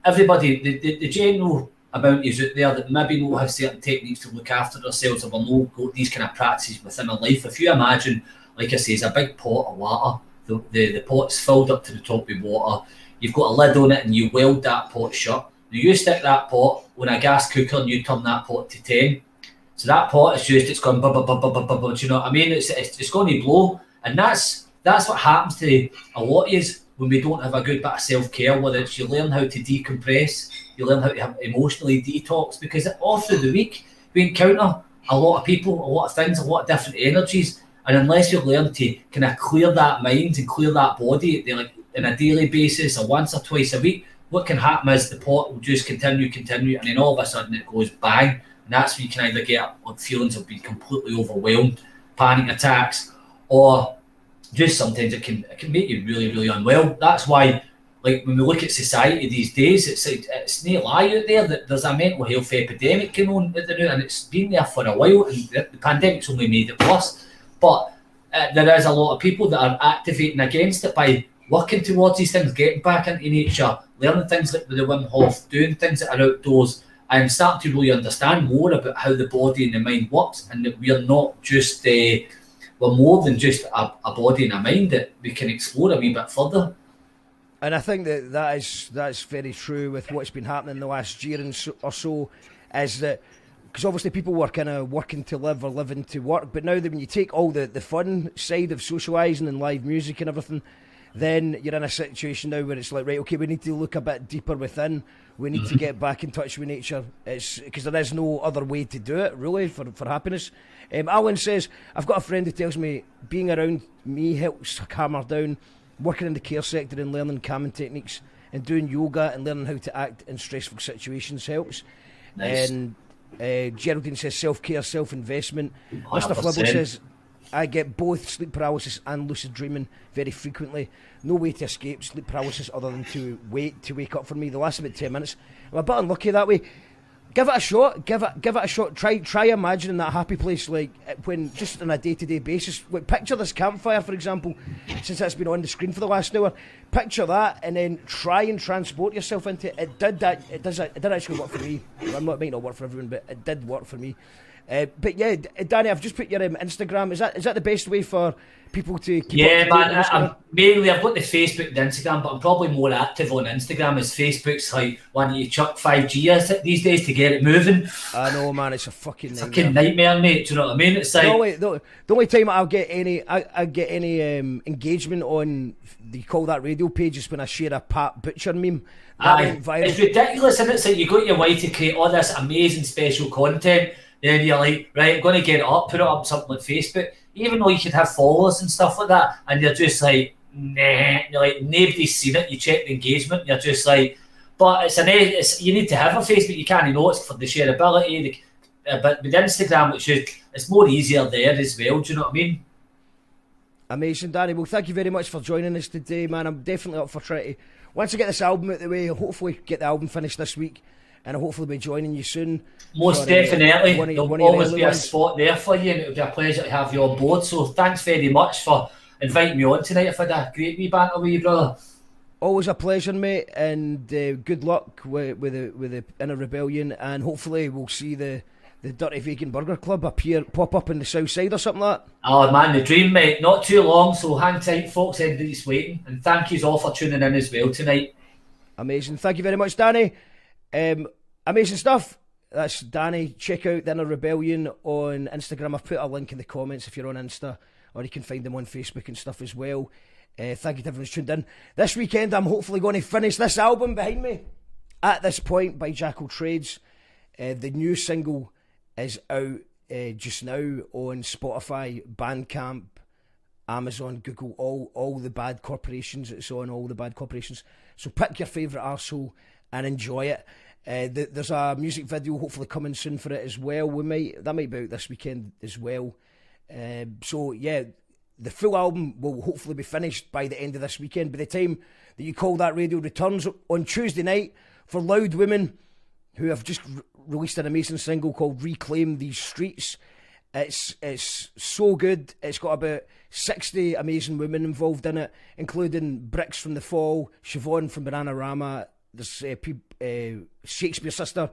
everybody, the general amount is out there that maybe not have certain techniques to look after themselves, or will not go these kind of practices within their life. If you imagine, like I say, it's a big pot of water, the pot's filled up to the top with water, you've got a lid on it and you weld that pot shut. You stick that pot on a gas cooker and you turn that pot to 10. So that pot is it's going bub, bub, bub, bub, bub, bub, you know what I mean? It's going to blow. And that's what happens to a lot of us when we don't have a good bit of self-care, whether it's you learn how to decompress, you learn how to have emotionally detox, because all through the week we encounter a lot of people, a lot of things, a lot of different energies. And unless you learn to kind of clear that mind and clear that body like on a daily basis or once or twice a week, what can happen is the pot will just continue, and then all of a sudden it goes bang, and that's when you can either get feelings of being completely overwhelmed, panic attacks, or just sometimes it can make you really, really unwell. That's why, like when we look at society these days, it's no lie out there that there's a mental health epidemic going on at the minute, and it's been there for a while, and the pandemic's only made it worse. But there is a lot of people that are activating against it by working towards these things, getting back into nature, learning things like the Wim Hof, doing things that are outdoors, and starting to really understand more about how the body and the mind works, and that we're not just, we're more than just a body and a mind that we can explore a wee bit further. And I think that's very true with what's been happening in the last year or so, is that, because obviously people were kind of working to live or living to work, but now that when you take all the fun side of socialising and live music and everything, then you're in a situation now where it's like, right, okay, we need to look a bit deeper within. We need to get back in touch with nature. It's because there is no other way to do it, really, for happiness. Alan says, I've got a friend who tells me being around me helps calm her down. Working in the care sector and learning calming techniques and doing yoga and learning how to act in stressful situations helps. Nice. And Geraldine says self-care, self-investment. 100%. Mr. Flibble says, I get both sleep paralysis and lucid dreaming very frequently. No way to escape sleep paralysis other than to wait to wake up for me. They last about 10 minutes. I'm a bit unlucky that way. Give it a shot. Give it a shot. Try imagining that happy place, like when just on a day-to-day basis. Like, picture this campfire, for example, since that's been on the screen for the last hour. Picture that, and then try and transport yourself into it. It did actually work for me. It might not work for everyone, but it did work for me. But yeah, Danny, I've just put your Instagram. Is that the best way for people to keep Yeah, up to date man. with what's going on? Mainly, I've got the Facebook and Instagram, but I'm probably more active on Instagram, as Facebook's like wanting you chuck 5G these days to get it moving. I know, man. It's a fucking It's nightmare. a fucking nightmare, mate. Do you know what I mean? It's like The only time I'll get any engagement on the Call That Radio page is when I share a Pat Butcher meme. That went viral. it's ridiculous, and it's like you got your way to create all this amazing special content. Then you're like, right, I'm going to get it up, put it up something like Facebook, even though you could have followers and stuff like that, and you're just like, nah, you're like, nobody's seen it. You check the engagement, you're just like, but you need to have a Facebook. You can't know it's for the shareability, but with Instagram, it's more easier there as well. Do you know what I mean? Amazing, Danny. Well, thank you very much for joining us today, man. I'm definitely up for trying to, once I get this album out of the way, hopefully get the album finished this week, and I'll hopefully be joining you soon. Most for, definitely. There'll always be a ones. spot there for you, and it'll be a pleasure to have you on board. So thanks very much for inviting me on tonight. I've had a great wee banter with you, brother. Always a pleasure, mate, and good luck with the Inner Rebellion, and hopefully we'll see the Dirty Vegan Burger Club pop up in the south side or something like that. Oh man, the dream, mate. Not too long, so hang tight, folks. Everybody's waiting, and thank you all for tuning in as well tonight. Amazing. Thank you very much, Danny. Amazing stuff. That's Danny. Check out the Inner Rebellion on Instagram. I've put a link in the comments if you're on Insta, or you can find them on Facebook and stuff as well. Thank you to everyone who's tuned in. This weekend, I'm hopefully going to finish this album behind me, At This Point by Jackal Trades. The new single is out just now on Spotify, Bandcamp, Amazon, Google, all the bad corporations. It's on all the bad corporations. So pick your favourite arsehole and enjoy it. There's a music video hopefully coming soon for it as well. That might be out this weekend as well. So yeah, the full album will hopefully be finished by the end of this weekend. By the time that You Call That Radio returns on Tuesday night for Loud Women, who have just released an amazing single called Reclaim These Streets. It's so good. It's got about 60 amazing women involved in it, including Bricks from The Fall, Siobhan from Bananarama, there's Shakespeare's sister,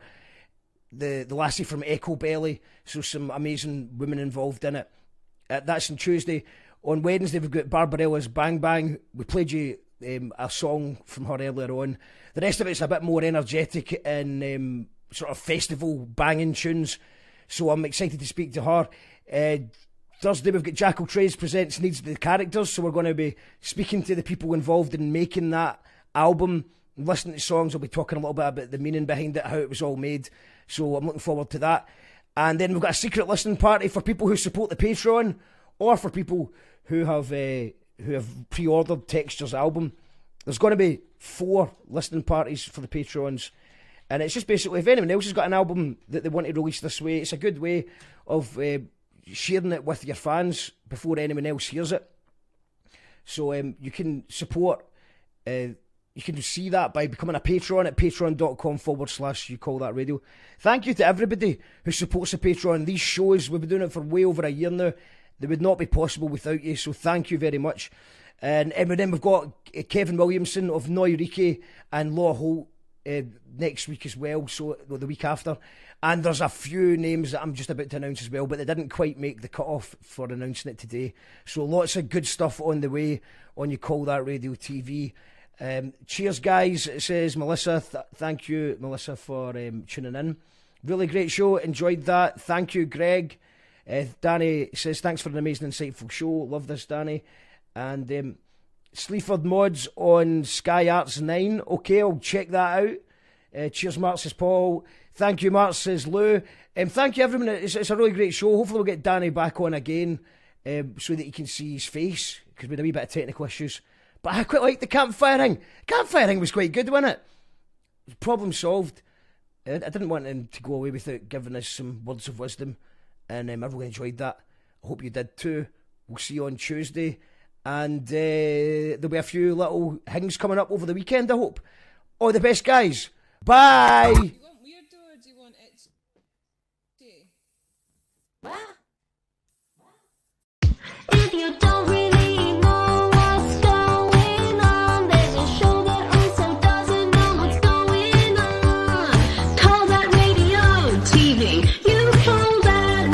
the lassie from Echo Belly, so some amazing women involved in it. That's on Tuesday. On Wednesday we've got Barbarella's Bang Bang. We played you a song from her earlier on. The rest of it's a bit more energetic and sort of festival banging tunes, so I'm excited to speak to her. Thursday we've got Jackal Trades presents Needs the Characters, so we're going to be speaking to the people involved in making that album, listening to songs. I'll be talking a little bit about the meaning behind it, how it was all made, so I'm looking forward to that. And then we've got a secret listening party for people who support the Patreon, or for people who have pre-ordered Texture's album. There's going to be 4 listening parties for the Patrons, and it's just basically, if anyone else has got an album that they want to release this way, it's a good way of sharing it with your fans before anyone else hears it. So you can support, you can see that by becoming a patron at patreon.com/You Call That Radio. Thank you to everybody who supports the Patreon. These shows, we've been doing it for way over a year now. They would not be possible without you, so thank you very much. And then we've got Kevin Williamson of Noirike and Law Holt next week as well, so the week after. And there's a few names that I'm just about to announce as well, but they didn't quite make the cut-off for announcing it today. So lots of good stuff on the way on You Call That Radio TV. Cheers, guys, it says Melissa. Thank you, Melissa, for tuning in. Really great show, enjoyed that. Thank you, Greg. Danny says, thanks for an amazing, insightful show. Love this, Danny. And Sleaford Mods on Sky Arts 9. Okay, I'll check that out. Cheers, Mark, says Paul. Thank you, Mark, says Lou. Thank you, everyone. It's a really great show. Hopefully we'll get Danny back on again so that you can see his face, because we had a wee bit of technical issues. But I quite like the campfiring. Campfiring was quite good, wasn't it? Problem solved. I didn't want him to go away without giving us some words of wisdom, and everyone enjoyed that. I hope you did too. We'll see you on Tuesday, and there'll be a few little things coming up over the weekend, I hope. All the best, guys. Bye. Do you want weirdo or do you want it? If you don't really know what's going on, there's a show that also doesn't know what's going on. Call That Radio TV. You call that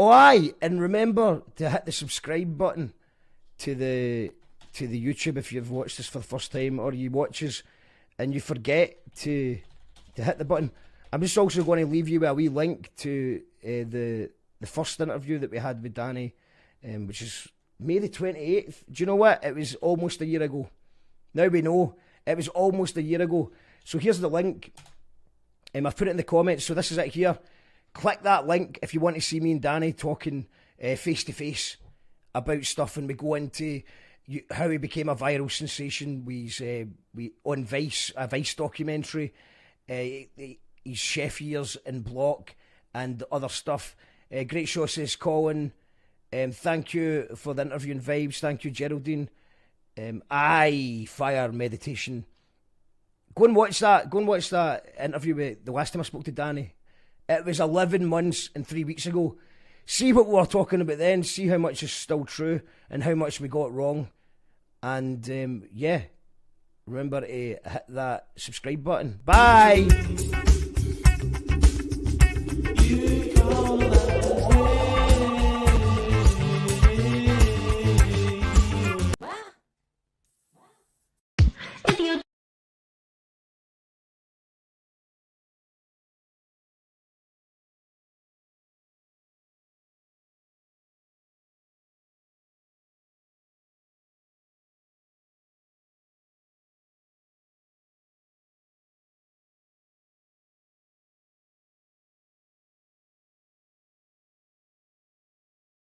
Oh aye, and remember to hit the subscribe button to the YouTube if you've watched this for the first time, or you watch us and you forget to hit the button. I'm just also going to leave you with a wee link to the first interview that we had with Danny, which is May the 28th. Do you know what? It was almost a year ago. Now we know. It was almost a year ago. So here's the link. I've put it in the comments, so this is it here. Click that link if you want to see me and Danny talking face to face about stuff, and we go into how he became a viral sensation. We on Vice, a Vice documentary, his chef years in Block and other stuff. Great show, says Colin. Thank you for the interview and vibes. Thank you, Geraldine. Fire meditation. Go and watch that. Go and watch that interview with the last time I spoke to Danny. It was 11 months and 3 weeks ago. See what we were talking about then. See how much is still true and how much we got wrong. And yeah, remember to hit that subscribe button. Bye.